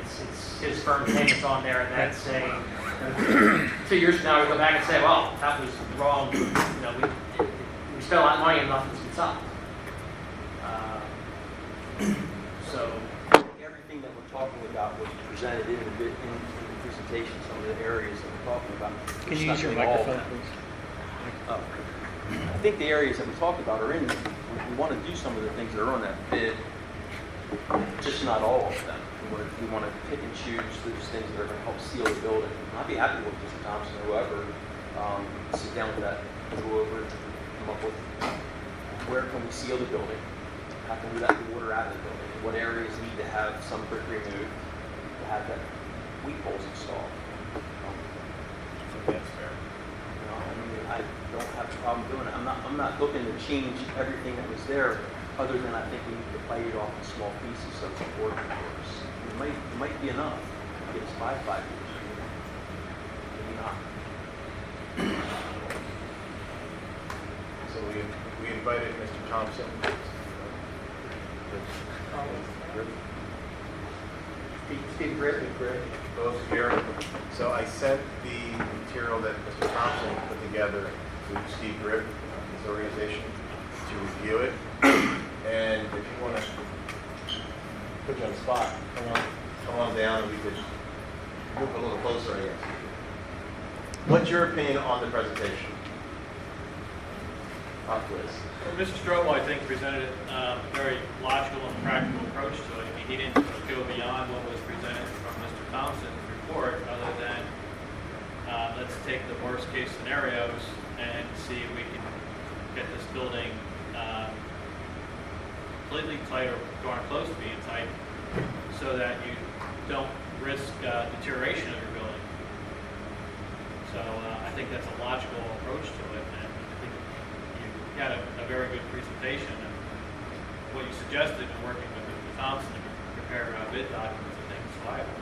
it's his firm's name that's on there, and that's saying 2 years from now we go back and say, well, that was wrong. We spent a lot of money and nothing's been solved. So everything that we're talking about was presented in the presentation, some of the areas that we're talking about. Can you use your It's not in all of microphone, them. please? I think the areas that we talked about are in, we want to do some of the things that are on that bid, just not all of them. We want to pick and choose those things that are going to help seal the building. I'd be happy with Mr. Thompson or whoever, sit down with that, go over it, come up with where can we seal the building? How can we let the water out of the building? What areas need to have some brick removed to have that weep holes installed? That's fair. You know, I mean, I don't have a problem doing it. I'm not looking to change everything that was there, other than I think we need to bite it off in small pieces so it's important for us. It might be enough to get us by 5 years. Maybe not. So we invited Mr. Thompson. Steve Griff. Both here. So I sent the material that Mr. Thompson put together to Steve Griff, his organization, to review it. And if you want to put you on the spot, come on down and we could move a little closer, I guess. What's your opinion on the presentation? Liz. Well, Mr. Strobel, I think, presented a very logical and practical approach to it. I mean, he didn't go beyond what was presented from Mr. Thompson's report, other than let's take the worst case scenarios and see if we can get this building completely tight or darn close to being tight, so that you don't risk deterioration of your building. So I think that's a logical approach to it, and I think you had a very good presentation. And what you suggested in working with Mr. Thompson to prepare bid documents, I think is viable.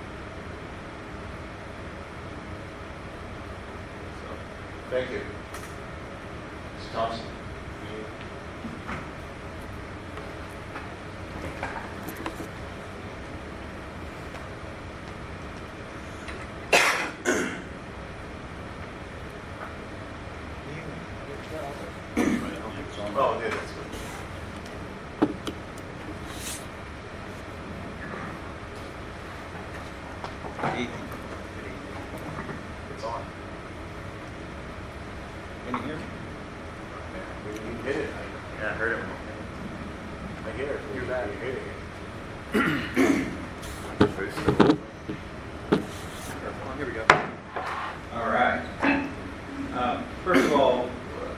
So, thank you. Mr. Thompson. Oh, it is. It's on. Can you hear me? You hit it. Yeah, I heard him. I hear it. You're back. You're hitting it. Here we go. All right. First of all,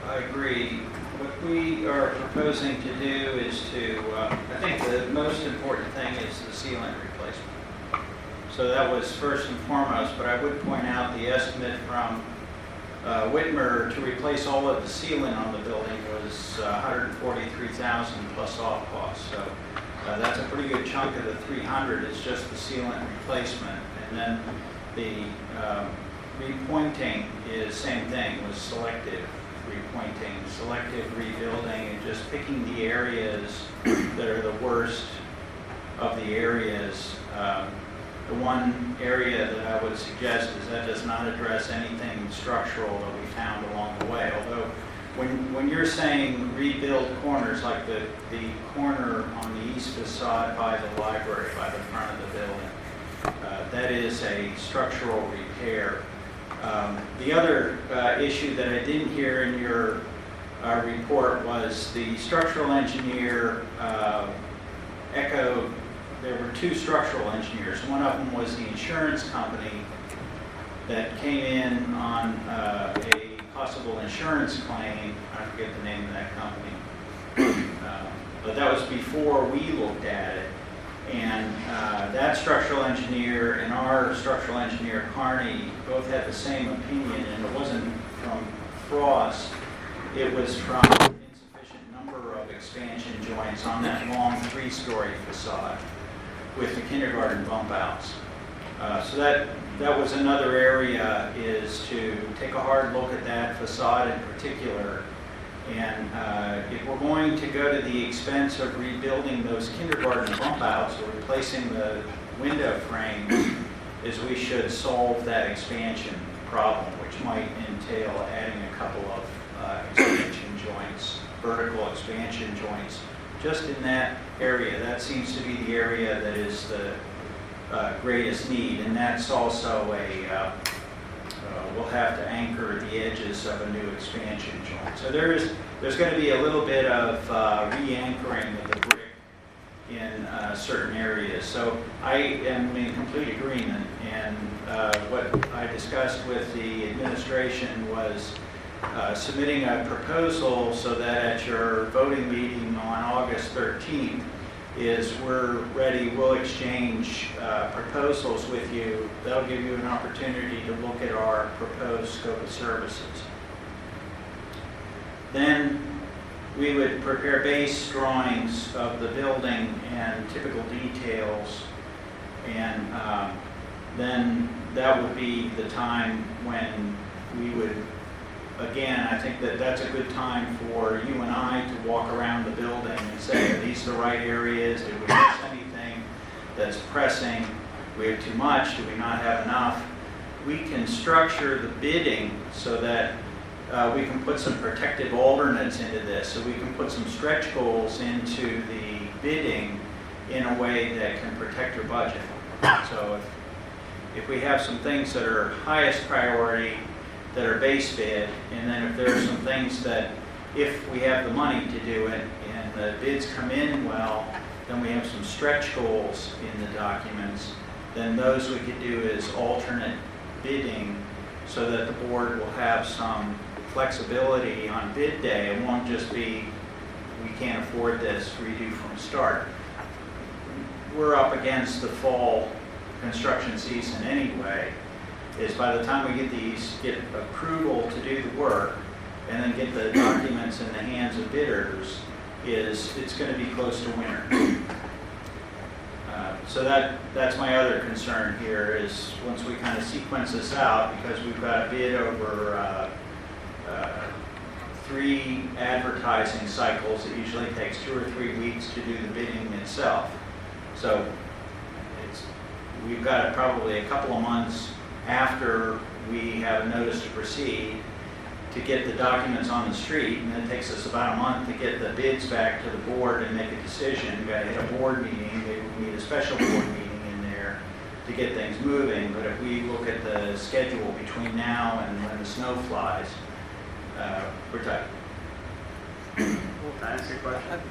I agree. What we are proposing to do is to, I think the most important thing is the sealant replacement. So that was first and foremost, but I would point out the estimate from Whitmer to replace all of the sealant on the building was $143,000 plus off costs. So that's a pretty good chunk of the 300 is just the sealant replacement. And then the repointing is same thing, was selective repointing, selective rebuilding, and just picking the areas that are the worst of the areas. The one area that I would suggest is that does not address anything structural that we found along the way. Although when you're saying rebuild corners, like the corner on the east facade by the library, by the front of the building, that is a structural repair. The other issue that I didn't hear in your report was the structural engineer echoed. There were two structural engineers. One of them was the insurance company that came in on a possible insurance claim. I forget the name of that company. But that was before we looked at it. And that structural engineer and our structural engineer, Carney, both had the same opinion, and it wasn't from Frost. It was from insufficient number of expansion joints on that long 3-story facade with the kindergarten bump outs. So that was another area, is to take a hard look at that facade in particular. And if we're going to go to the expense of rebuilding those kindergarten bump outs or replacing the window frames, is we should solve that expansion problem, which might entail adding a couple of expansion joints, vertical expansion joints, just in that area. That seems to be the area that is the greatest need, and that's also we'll have to anchor the edges of a new expansion joint. So there's going to be a little bit of re-anchoring of the brick in certain areas. So I am in complete agreement, and what I discussed with the administration was submitting a proposal so that at your voting meeting on August 13th is we're ready, we'll exchange proposals with you. That'll give you an opportunity to look at our proposed scope of services. Then we would prepare base drawings of the building and typical details, and then that would be the time when we would, again, I think that that's a good time for you and I to walk around the building and say, are these the right areas? Did we miss anything that's pressing? Do we have too much? Do we not have enough? We can structure the bidding so that we can put some protective alternates into this. So we can put some stretch goals into the bidding in a way that can protect your budget. So if we have some things that are highest priority, that are base bid, and then if there are some things that, if we have the money to do it and the bids come in well, then we have some stretch goals in the documents, then those we could do as alternate bidding so that the board will have some flexibility on bid day. It won't just be, we can't afford this, redo from start. We're up against the fall construction season anyway. Is by the time we get approval to do the work and then get the documents in the hands of bidders, it's going to be close to winter. So that's my other concern here is once we kind of sequence this out, because we've got a bid over 3 advertising cycles, it usually takes 2 or 3 weeks to do the bidding itself. So we've got probably a couple of months after we have a notice to proceed to get the documents on the street, and then it takes us about a month to get the bids back to the board and make a decision. We've got to hit a board meeting, maybe we need a special board meeting in there to get things moving. But if we look at the schedule between now and when the snow flies, we're tight. Can I ask you a question?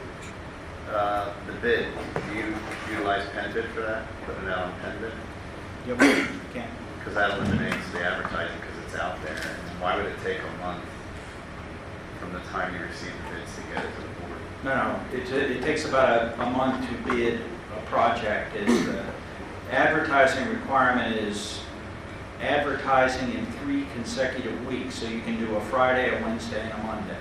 The bid, do you utilize pen bid for that? Putting it out on pen bid? Yep, we can. Because that eliminates the advertising because it's out there. And why would it take a month from the time you receive the bids to get it to the board? No, it takes about a month to bid a project. The advertising requirement is advertising in 3 consecutive weeks. So you can do a Friday, a Wednesday, and a Monday.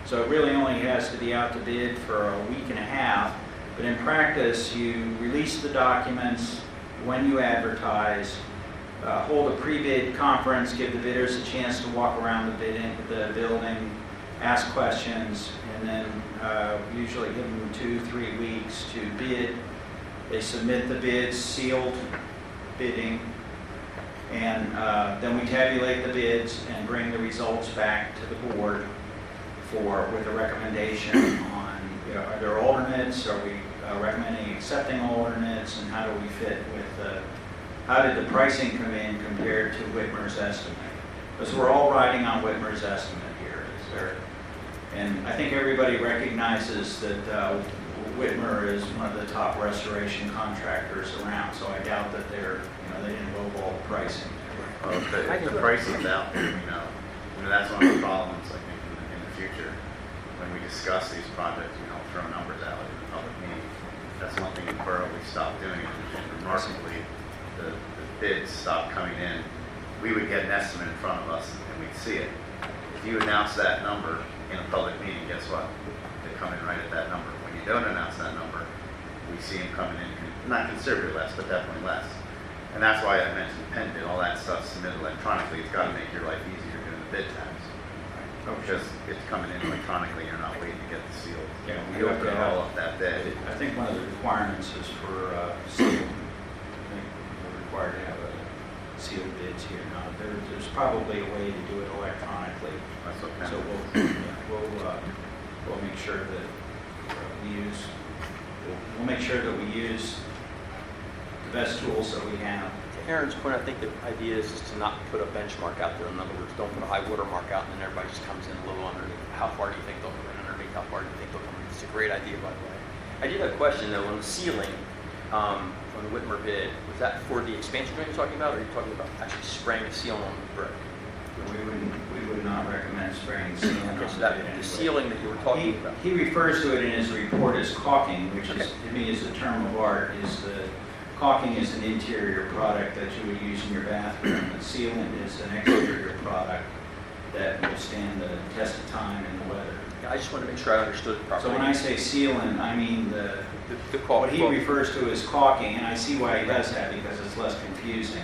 So it really only has to be out to bid for a week and a half. But in practice, you release the documents when you advertise, hold a pre-bid conference, give the bidders a chance to walk around the building, ask questions, and then usually give them 2-3 weeks to bid. They submit the bids, sealed bidding, and then we tabulate the bids and bring the results back to the board with a recommendation on, are there alternates, are we recommending accepting alternates, and how do we fit with how did the pricing come in compared to Whitmer's estimate? Because we're all riding on Whitmer's estimate here. And I think everybody recognizes that Whitmer is one of the top restoration contractors around, so I doubt that they didn't lowball the pricing. Well, if the pricing's out there, that's one of the problems, I think, in the future. When we discuss these projects, we don't throw numbers out in the public meeting. That's one thing in Borough we stopped doing, and remarkably, the bids stopped coming in. We would get an estimate in front of us, and we'd see it. If you announce that number in a public meeting, guess what? They come in right at that number. When you don't announce that number, we see them coming in, not considerably less, but definitely less. And that's why I mentioned pen bid, all that stuff's submitted electronically. It's got to make your life easier doing the bid tabs. Because it's coming in electronically, you're not waiting to get the sealed. Yeah, We open it all up that day. I think one of the requirements is for sealed. I think we're required to have a sealed bids here. Now, there's probably a way to do it electronically. That's what So pen we'll make sure that we'll make sure that we use the best tools that we have. To Aaron's point, I think the idea is just to not put a benchmark out there. In other words, don't put a high water mark out and then everybody just comes in a little underneath. How far do you think they'll come in underneath? How far do you think they'll come in? It's a great idea, by the way. I did have a question though on the ceiling on the Whitmer bid. Was that for the expansion joint you're talking about, or are you talking about actually spraying the ceiling on the brick? We would not recommend that, it anyway. the ceiling that you were talking about. He refers to it in his report as caulking, which is, to me, is a term of art. Caulking is an interior product that you would use in your bathroom. The sealant is an exterior product that will stand the test of time and the weather. I just want to make sure I understood it So properly. when I say sealant, I mean the caulk, what he refers to as caulking, and I see why he does that because it's less confusing,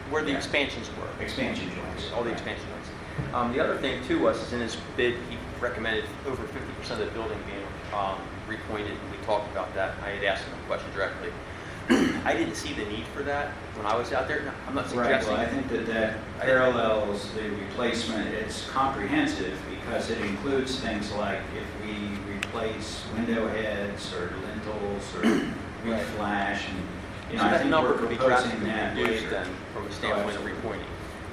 where the yeah. expansions were. but expansion joints. All the expansion joints. The other thing too was, is in his bid, he recommended over 50% of the building being repointed, and we talked about that. I had asked him a question directly. I didn't see the need for that when I was out there. No, I'm not Right, suggesting. well, I think that parallels the replacement. It's comprehensive because it includes things like if we replace window heads or lintels or reflash, and, So I that think number we're could be proposing drastically that reduced later. then from a standpoint of repointing.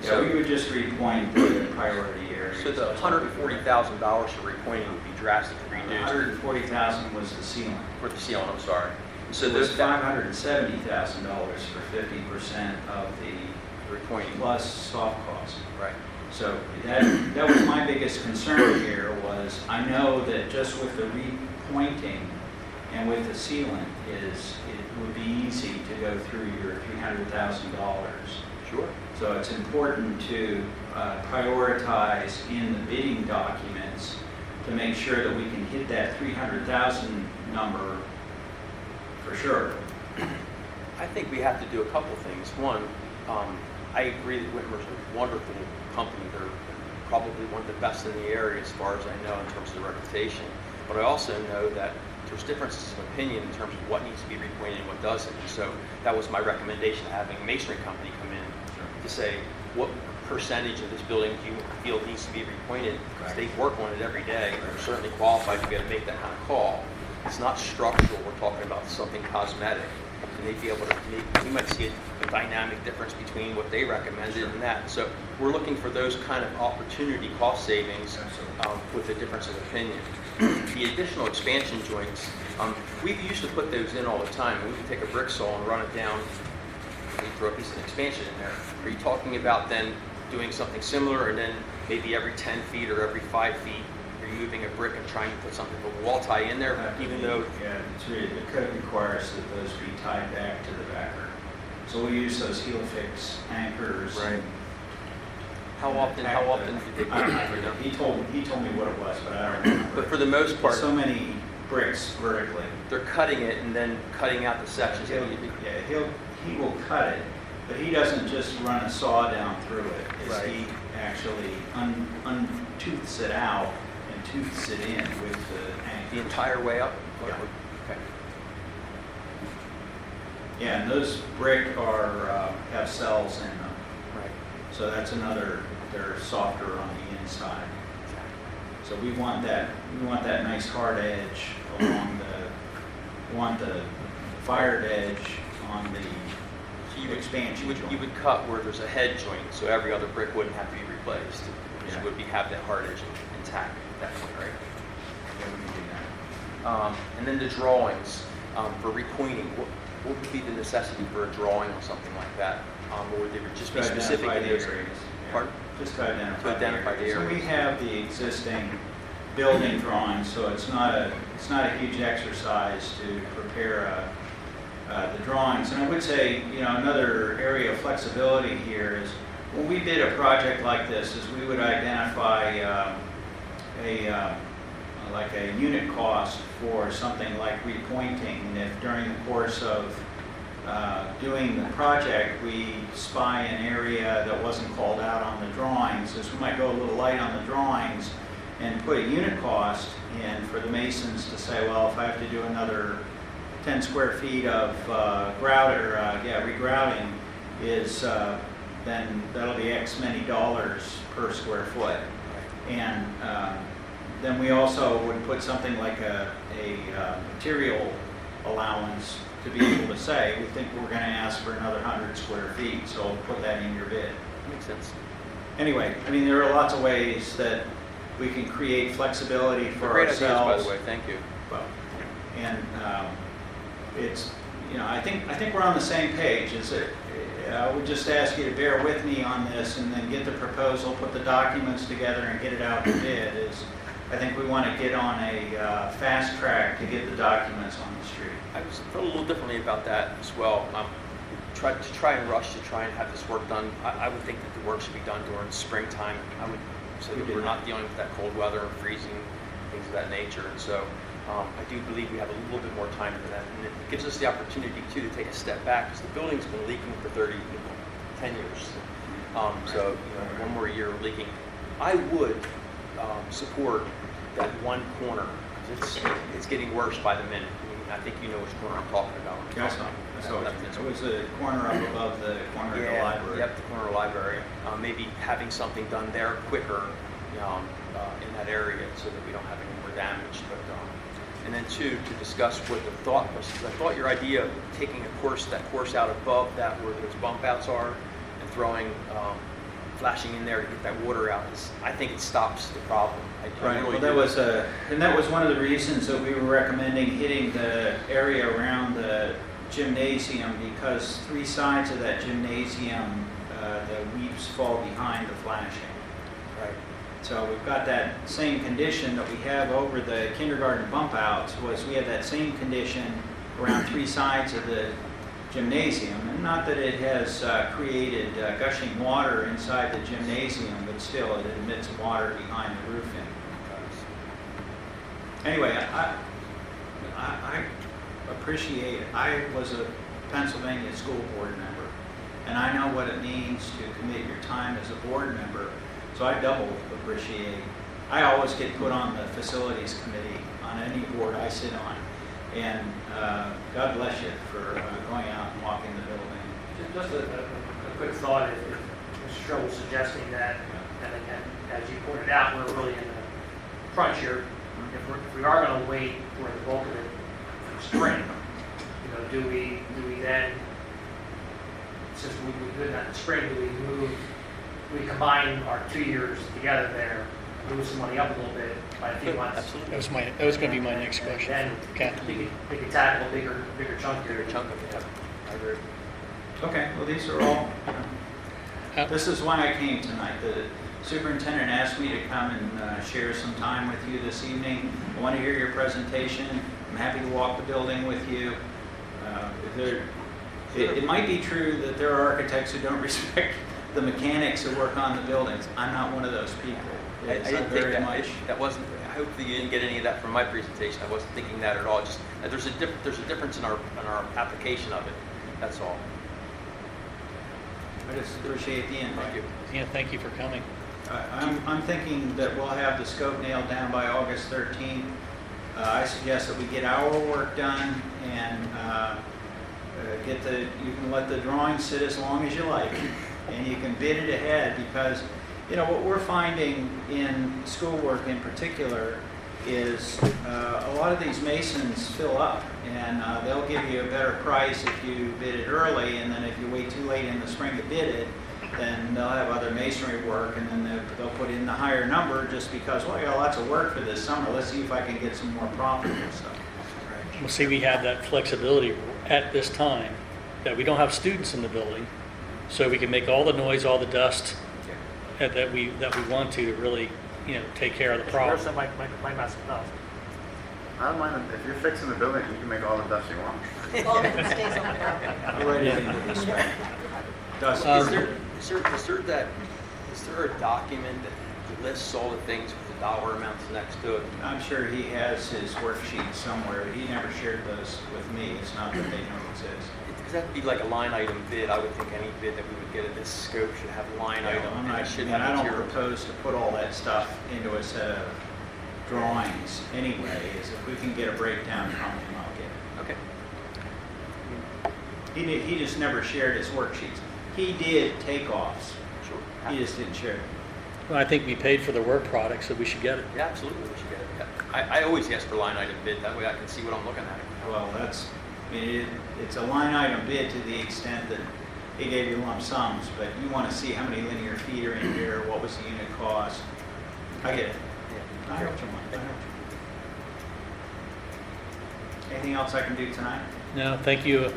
Yeah, we would just repoint the priority areas. So the $140,000 for repointing would be drastically reduced $140,000 was the ceiling. for the ceiling, I'm sorry. So So there's those $570,000 for 50% of the repointing, plus soft cost. right? So that was my biggest concern here was I know that just with the repointing and with the sealant it would be easy to go through your $300,000. Sure. So it's important to prioritize in the bidding documents to make sure that we can hit that 300,000 number for sure. I think we have to do a couple things. One, I agree that Whitmer's a wonderful company. They're probably one of the best in the area as far as I know in terms of the reputation. But I also know that there's differences of opinion in terms of what needs to be repointed and what doesn't. And so that was my recommendation, having a masonry company come in to say, what percentage of this building do you feel needs to be repointed? Because they work on it every day. They're certainly qualified to be able to make that kind of call. It's not structural. We're talking about something cosmetic. And they'd be able to make, we might see a dynamic difference between what they recommended and that. So we're looking for those kind of opportunity cost savings with a difference of opinion. The additional expansion joints, we used to put those in all the time. We would take a brick saw and run it down and throw a piece of expansion in there. Are you talking about then doing something similar and then maybe every 10 feet or every 5 feet removing a brick and trying to put something of a wall tie in there, even though Yeah, it's really, the code requires that those be tied back to the backer. So we use those heel fix anchors. Right. How often do they do that, you know? He told me what it was, but I don't remember. But for the most part, So many bricks vertically. they're cutting it and then cutting out the sections that need to be. Yeah, he will cut it, but he doesn't just run a saw down through it. Right. He actually untooths it out and tooths it in with the anchor. The entire way up? Yeah. Okay. Yeah, and those brick have cells in them. Right. So that's another, they're softer on the inside. So we want that nice hard edge along we want the fired edge on the So you expansion would, joint. you would cut where there's a head joint, so every other brick wouldn't have to be replaced. You Yeah. would have that hard edge intact at that point, right? Yeah, we can do that. And then the drawings for repointing, what would be the necessity for a drawing or something like that? Or would they just be To specific identify in the those? areas. Yeah. Pardon? Just to identify To identify the So we areas. have the existing building drawings, so it's not a huge exercise to prepare the drawings. And I would say, another area of flexibility here is when we did a project like this, is we would identify like a unit cost for something like repointing. And if during the course of doing the project, we spy an area that wasn't called out on the drawings, is we might go a little light on the drawings and put a unit cost in for the masons to say, well, if I have to do another 10 square feet of regrouting, then that'll be X many dollars per square foot. And then we also would put something like a material allowance to be able to say, we think we're going to ask for another 100 square feet, so put that in your bid. Makes sense. Anyway, there are lots of ways that we can create flexibility for Great ideas, by ourselves. the way, thank you. Well, and it's, I think we're on the same page. I would just ask you to bear with me on this and then get the proposal, put the documents together and get it out to bid. I think we want to get on a fast track to get the documents on the street. I was felt a little differently about that as well. Try and rush to try and have this work done. I would think that the work should be done during springtime. I would so that we're not dealing with that cold weather and freezing, things of that nature. And so I do believe we have a little bit more time for that. And it gives us the opportunity too to take a step back because the building's been leaking for 10 years. So one more year of leaking. I would support that one corner. It's getting worse by the minute. I think you know which corner I'm talking about. Yeah, I saw it. It was the corner up above the corner of the library. Yep, the corner of the library. Maybe having something done there quicker in that area so that we don't have any more damage. But and then two, to discuss what the thought was. I thought your idea of taking that course out above that where those bump outs are and throwing, flashing in there to get that water out I think it stops the problem. Right, well, that was one of the reasons that we were recommending hitting the area around the gymnasium because 3 sides of that gymnasium, the weeps fall behind the flashing. Right. So we've got that same condition that we have over the kindergarten bump outs was we had that same condition around 3 sides of the gymnasium. And not that it has created gushing water inside the gymnasium, but still it emits water behind the roofing. Anyway, I appreciate it. I was a Pennsylvania school board member, and I know what it means to commit your time as a board member, so I double appreciate. I always get put on the facilities committee on any board I sit on, and God bless you for going out and walking the building. Just a quick thought, if Mr. Stroh was suggesting that, and again, as you pointed out, we're really in the crunch here. If we are going to wait for the bulk of it for the spring, do we then, since we do that in the spring, do we combine our 2 years together there, move some money up a little bit by a few months? That was going to be my next question. Then Kathy. we could tackle a bigger chunk here. Chunk of it. I agree. Okay, well, these are all, this is why I came tonight. The superintendent asked me to come and share some time with you this evening. I want to hear your presentation. I'm happy to walk the building with you. It might be true that there are architects who don't respect the mechanics who work on the buildings. I'm not one of those people. I didn't think that wasn't. I hope that you didn't get any of that from my presentation. I wasn't thinking that at all. Just there's a difference in our application of it. That's all. I just appreciate the invite. Thank you. Yeah, thank you for coming. I'm thinking that we'll have the scope nailed down by August 13th. I suggest that we get our work done and you can let the drawing sit as long as you like, and you can bid it ahead because, what we're finding in schoolwork in particular is a lot of these masons fill up, and they'll give you a better price if you bid it early, and then if you wait too late in the spring to bid it, then they'll have other masonry work, and then they'll put in the higher number just because, well, I got lots of work for this summer. Let's see if I can get some more profitable stuff. Well, see, we have that flexibility at this time that we don't have students in the building, so we can make all the noise, all the dust that we want to really, take care of the problem. First, might mess it up. I don't mind if you're fixing the building, you can make all the dust you want. All that stays on the ground. I'll write it into this. Dusty. Is there a document that lists all the things with the dollar amounts next to it? I'm sure he has his worksheet somewhere. He never shared those with me. It's not that they don't exist. Because that'd be like a line item bid. I would think any bid that we would get at this scope should have a line item. I'm and it should not, have I don't material. propose to put all that stuff into a set of drawings anyway. Is if we can get a breakdown from him, I'll get it. Okay. He just never shared his worksheets. He did takeoffs. Sure. He just didn't share them. Well, I think we paid for the work product, so we should get it. Yeah, absolutely. We should get it. Yeah. I always ask for line item bid. That way I can see what I'm looking at. Well, it's a line item bid to the extent that he gave you lump sums, but you want to see how many linear feet are in here, what was the unit cost. I get it. I know what you want. I know what you want. Anything else I can do tonight? No, thank you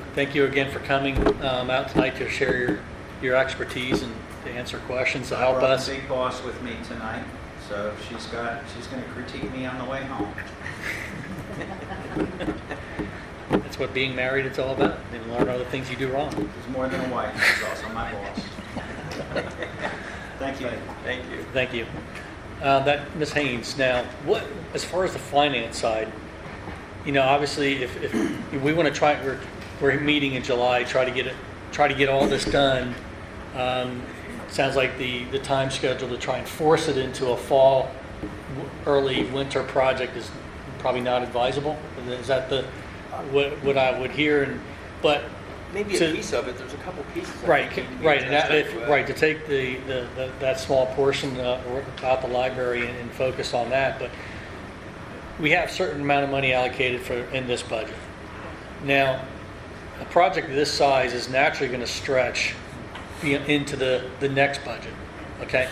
again for coming out tonight to share your expertise and to answer questions, to help I brought us. the big boss with me tonight, So she's going to critique me on the way home. That's what being married is all about. You learn other things you do wrong. She's more than a wife, she's also my boss. Thank you. Thank you. Thank you. That, Ms. Haynes, now, what, as far as the finance side, obviously, if we want to try, we're meeting in July, try to get all this done. Sounds like the time schedule to try and force it into a fall, early winter project is probably not advisable. Is that what I would hear? But Maybe to- a piece of it, there's a couple pieces. I right, think need to be right, and addressed anyway. right, to take that small portion about the library and focus on that, but we have a certain amount of money allocated in this budget. Now, a project of this size is naturally going to stretch into the next budget, okay?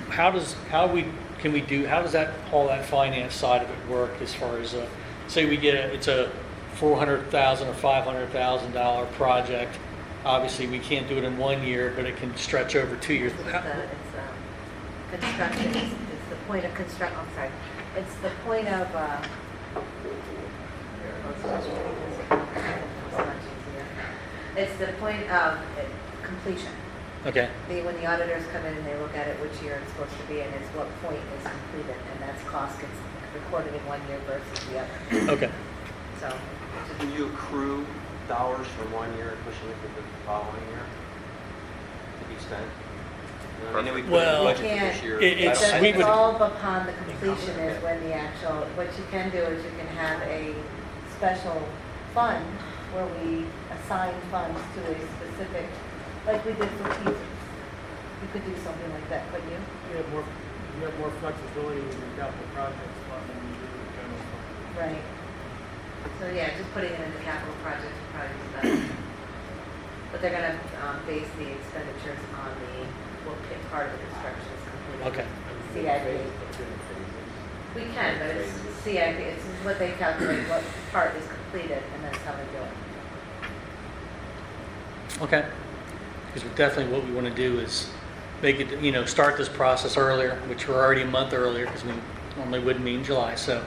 How does all that finance side of it work as far as, say we get it's a $400,000 or $500,000 project. Obviously, we can't do it in 1 year, but it can stretch over 2 years. It's construction, it's the point of construct, I'm sorry, it's the point of, it's the point of completion. Okay, When the auditors come in and they look at it, which year it's supposed to be, and it's what point is completed, and that's cost gets recorded in 1 year versus the other. okay. So, Can you accrue dollars from 1 year and push it into the following year to be spent? I know we put in Well, the budget for this year. it's- so we it's would- all upon the completion is when the actual, what you can do is you can have a special fund where we assign funds to a specific, like we did for pizza. You could do something like that, couldn't you? You have more flexibility with your capital projects fund than you do with the general fund. Right. So yeah, just putting it in the capital projects would probably be better. But they're gonna base the expenditures on what part of the construction is completed. Okay. CIP. We can, but it's CIP, it's what they calculate, what part is completed, and that's how they do it. Okay. Because definitely what we want to do is make it, start this process earlier, which we're already a month earlier because we normally wouldn't meet in July. So,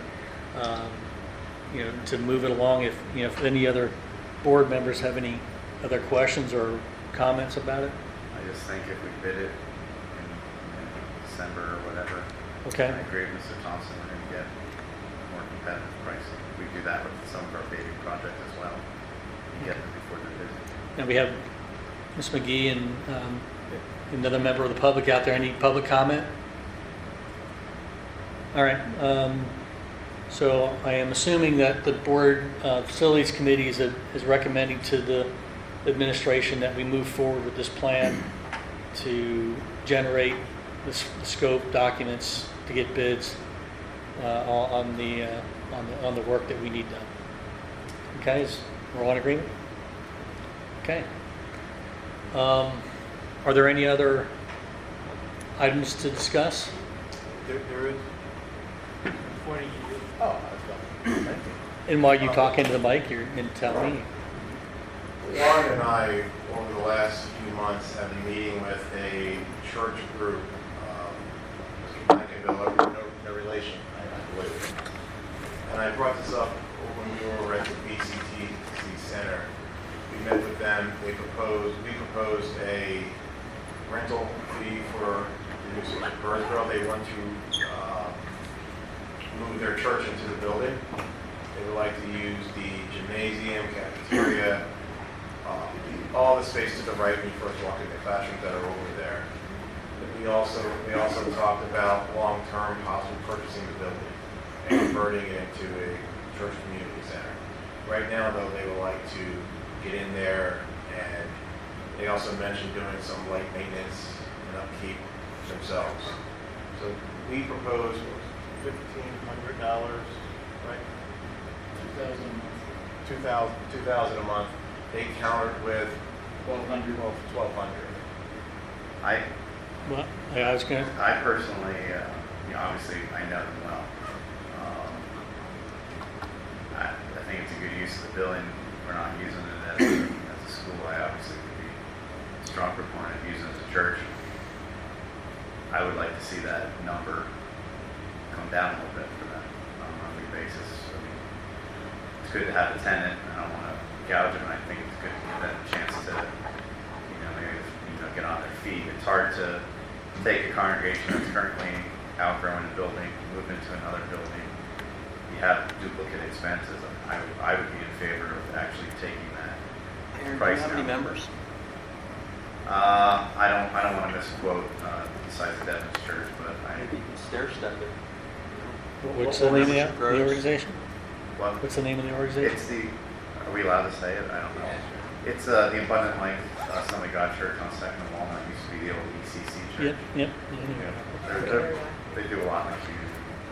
to move it along, if any other board members have any other questions or comments about it. I just think if we bid it in December or whatever, Okay. I agree with Mr. Thompson, we're going to get more competitive pricing. We do that with some of our paving projects as well. We get them before they're busy. Now we have Ms. McGee and another member of the public out there. Any public comment? All right. So I am assuming that the board facilities committee is recommending to the administration that we move forward with this plan to generate the scope documents to get bids on the work that we need done. Okay, we're all in agreement? Okay. Are there any other items to discuss? There is. Pointing you. Oh, I've got it. Thank you. And while you talk into the mic, you're and tell me. Warren and I, over the last few months, have been meeting with a church group, Mr. Blankenville, no relation, I believe. And I brought this up when we were at the BCTC Center. We met with them, we proposed a rental fee for the new church of Birdsboro. They want to move their church into the building. They would like to use the gymnasium, cafeteria, all the space to the right when you first walk in the classrooms that are over there. We also talked about long-term possibly purchasing the building and converting it into a church community center. Right now, though, they would like to get in there, and they also mentioned doing some light maintenance and upkeep themselves. So we proposed $1,500, right? $2,000 a month. They countered with $1,200. Well, I was going to. I personally, obviously, I know them well. I think it's a good use of the building. We're not using it as a school. I obviously would be a strong proponent of using it as a church. I would like to see that number come down a little bit for them on a monthly basis. I mean, it's good to have a tenant. I don't want to gouge them. I think it's good to give them a chance to, maybe, get on their feet. It's hard to take a congregation that's currently outgrowing a building, move into another building. You have duplicate expenses. I would be in favor of actually taking that price How many down. members? I don't want to misquote besides the Devon's Church, but Maybe you can stair step it. What's the name of the Gross. organization? well, What's the name of the organization? it's the. Are we allowed to say it? I don't know. It's the Abundant Life Assembly of God Church on Second and Walnut. Used to be the old ECC Yep, Church. yep. They do a lot in the community.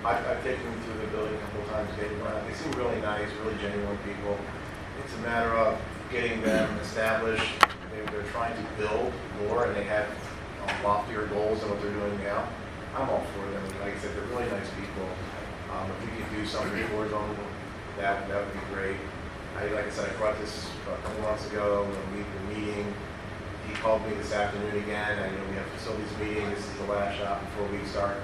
I've taken them through the building a couple of times, they seem really nice, really genuine people. It's a matter of getting them established. They're trying to build more, and they have loftier goals than what they're doing now. I'm all for them. Like I said, they're really nice people. If we could do something towards them, that would be great. Like I said, I brought this a couple months ago when we were meeting. He called me this afternoon again. I know we have facilities meeting. This is the last shot before we start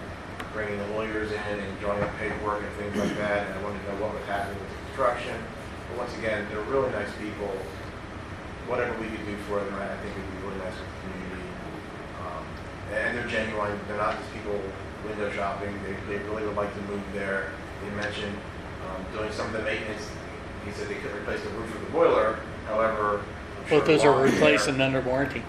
bringing the lawyers in and drawing up paperwork and things like that. And I wanted to know what was happening with the construction. But once again, they're really nice people. Whatever we could do for them, I think it would be really nice for the community. And they're genuine. They're not just people window shopping. They really would like to move there. They mentioned doing some of the maintenance. He said they could replace the roof of the boiler. However, I'm sure Both those are lawn replaced care- and under warranty.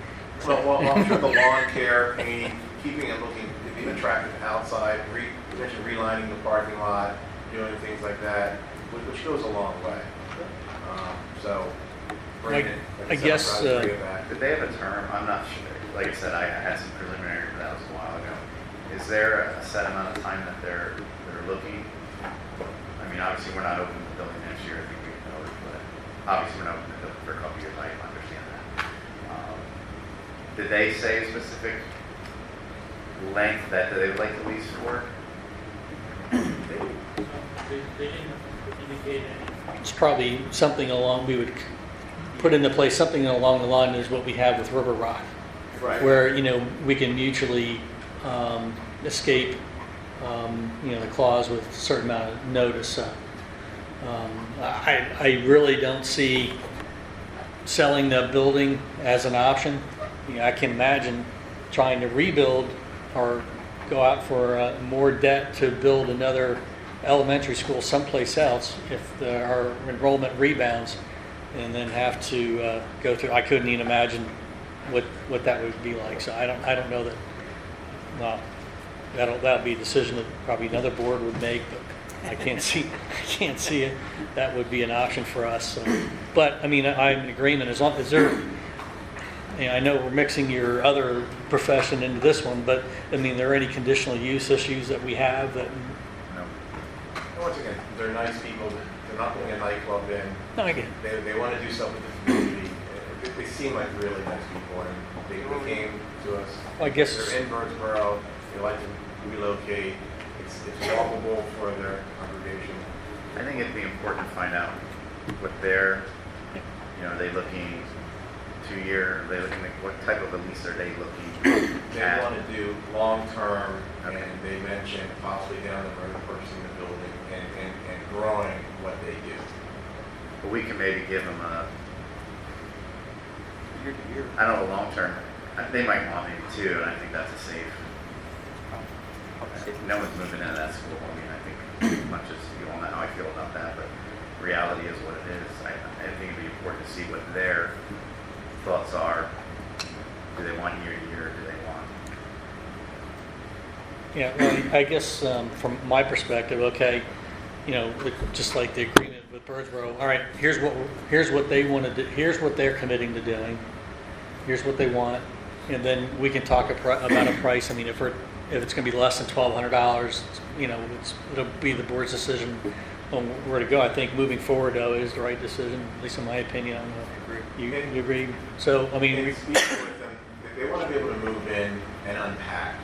well, I'm sure the lawn care, painting, keeping it looking attractive outside, you mentioned relining the parking lot, doing things like that, which goes a long way. So, bring it. I guess, Did they have a term? I'm not sure. Like I said, I had some preliminary, but that was a while ago. Is there a set amount of time that they're looking? I mean, obviously, we're not opening the building next year. I think we know it, but obviously, we're not opening the building for a couple years. I understand that. Did they say a specific length that they would like to lease for? They didn't indicate any. It's probably something along, we would put into place something along the line is what we have with River Rock, Right. where, we can mutually escape, the clause with a certain amount of notice. I really don't see selling the building as an option. I can imagine trying to rebuild or go out for more debt to build another elementary school someplace else if our enrollment rebounds, and then have to go through. I couldn't even imagine what that would be like. So I don't know that. Well, that'll be a decision that probably another board would make, but I can't see it. That would be an option for us. So. But I mean, I'm in agreement. As long as there. I know we're mixing your other profession into this one, but I mean, there are any conditional use issues that we have that? No. Once again, they're nice people. They're not putting a nightclub in. No, I get it. They want to do something with the community. They seem like really nice people, and they came to us. Well, I guess- They're in Birdsboro. They like to relocate. It's walkable for their congregation. I think it'd be important to find out what they're, are they looking 2 year, are they looking like, what type of a lease are they looking They at? want to do long-term, Okay. and they mentioned possibly down the road purchasing the building and growing what they do. But we can maybe give them a, Year to year. I don't know, long-term, they might want maybe 2, and I think that's a safe. No one's moving into that school. I mean, I think as much as you all know how I feel about that, but reality is what it is. I think it'd be important to see what their thoughts are. Do they want year to year, or do they want? Yeah, well, I guess from my perspective, okay, just like the agreement with Birdsboro, all right, here's what they want to do, here's what they're committing to doing, here's what they want, and then we can talk about a price. I mean, if it's going to be less than $1,200, it'll be the board's decision on where to go. I think moving forward, though, is the right decision, at least in my opinion. I don't know if you agree. You agree? So, I mean, And speaking with them, they want to be able to move in and unpack.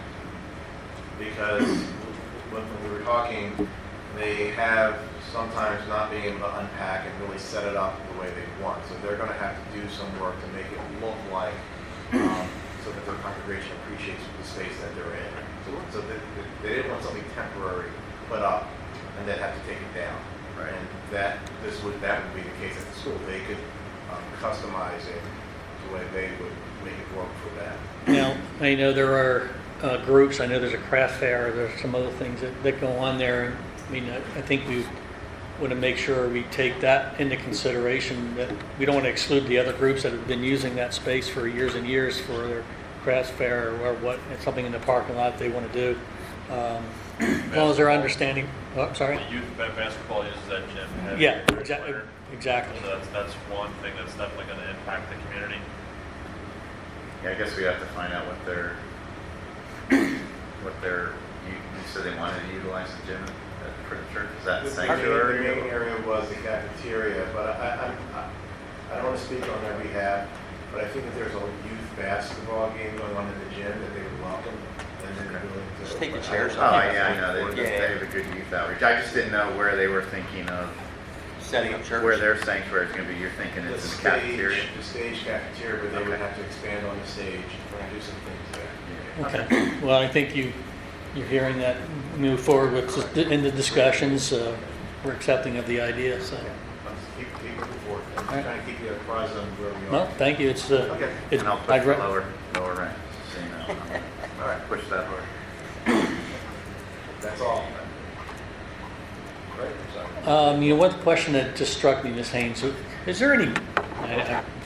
Because when we were talking, they have sometimes not being able to unpack and really set it up the way they want. So they're going to have to do some work to make it look like, so that their congregation appreciates the space that they're in. So they didn't want something temporary. put up and then have to take it down. Right. And that would be the case at the school. They could customize it the way they would make it work for them. Now, I know there are groups, I know there's a craft fair, there's some other things that go on there. I mean, I think we want to make sure we take that into consideration, that we don't want to exclude the other groups that have been using that space for years and years for their craft fair or what, it's something in the parking lot they want to do. As long as they're understanding, oh, I'm sorry? The youth basketball uses that gym. heavy Yeah, during the exactly, winter. exactly. So that's one thing that's definitely going to impact the community. Yeah, I guess we have to find out what their, you said they wanted to utilize the gym for the church, is that The sanctuary? main area was the cafeteria, but I don't want to speak on their behalf, but I think if there's a youth basketball game going on in the gym, that they would welcome, and they're willing to. Just take the chairs Oh, off. yeah, I know, they Yeah. have a good youth outreach. I just didn't know where they were thinking of, Setting up church. where their sanctuary is gonna be. You're thinking The it's in the cafeteria? stage cafeteria, where they would Okay. have to expand on the stage and do some things there. Okay, well, I think you're hearing that move forward with, in the discussions, we're accepting of the idea, so. Let's keep it forward. I'm All right. trying to keep you apprised on where we No, are. thank you, it's, Okay. it's, And I'll push I'd the re- lower rent, so you know, All right, push that hard. that's all. Right, sorry. You know, one question that just struck me, Ms. Haynes, is there any,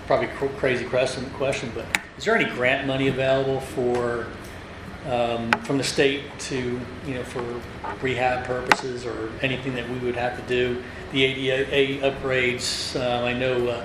probably crazy question, but is there any grant money available for, from the state to, you know, for rehab purposes or anything that we would have to do? The ADA upgrades, I know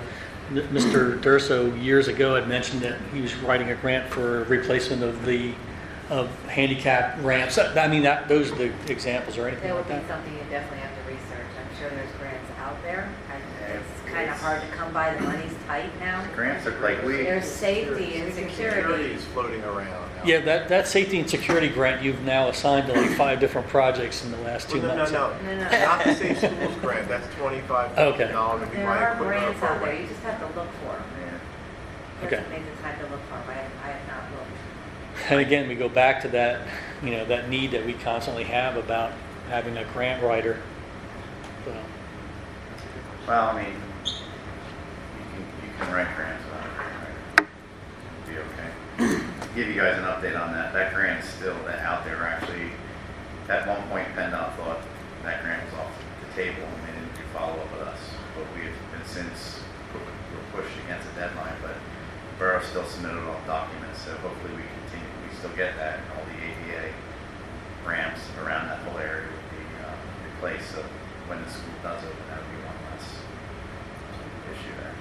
Mr. Durso years ago had mentioned that he was writing a grant for replacement of handicap ramps. I mean, those are the examples or anything That like would be that? something you definitely have to research. I'm sure there's grants out there, and it's kind of hard to come by. The money's tight now. Grants are like, There's safety and security. is floating around now. Yeah, that safety and security grant you've now assigned to like 5 different projects in the last 2 Well, months. No. Not the Safe Schools grant, that's $25,000 Okay. to be There buying are equipment or grants out there. program. You just have to look for them. Okay. Doesn't make the time to look for them. I have not looked. And again, we go back to that, you know, that need that we constantly have about having a grant writer. So, well, I mean, you can write grants without a grant writer. Be okay. Give you guys an update on that. That grant's still out there. Actually, at one point, PennDOT thought that grant was off the table and they didn't do follow up with us. But we have been since we're pushed against the deadline. But Borough still submitted all documents, so hopefully we still get that, and all the ADA ramps around that whole area would be replaced. So when the school does open, that would be one less issue there.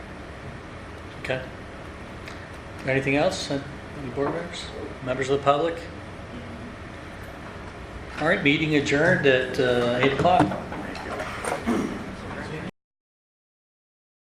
okay. Anything else? Any board members? Members of the public? All right, meeting adjourned at 8 o'clock.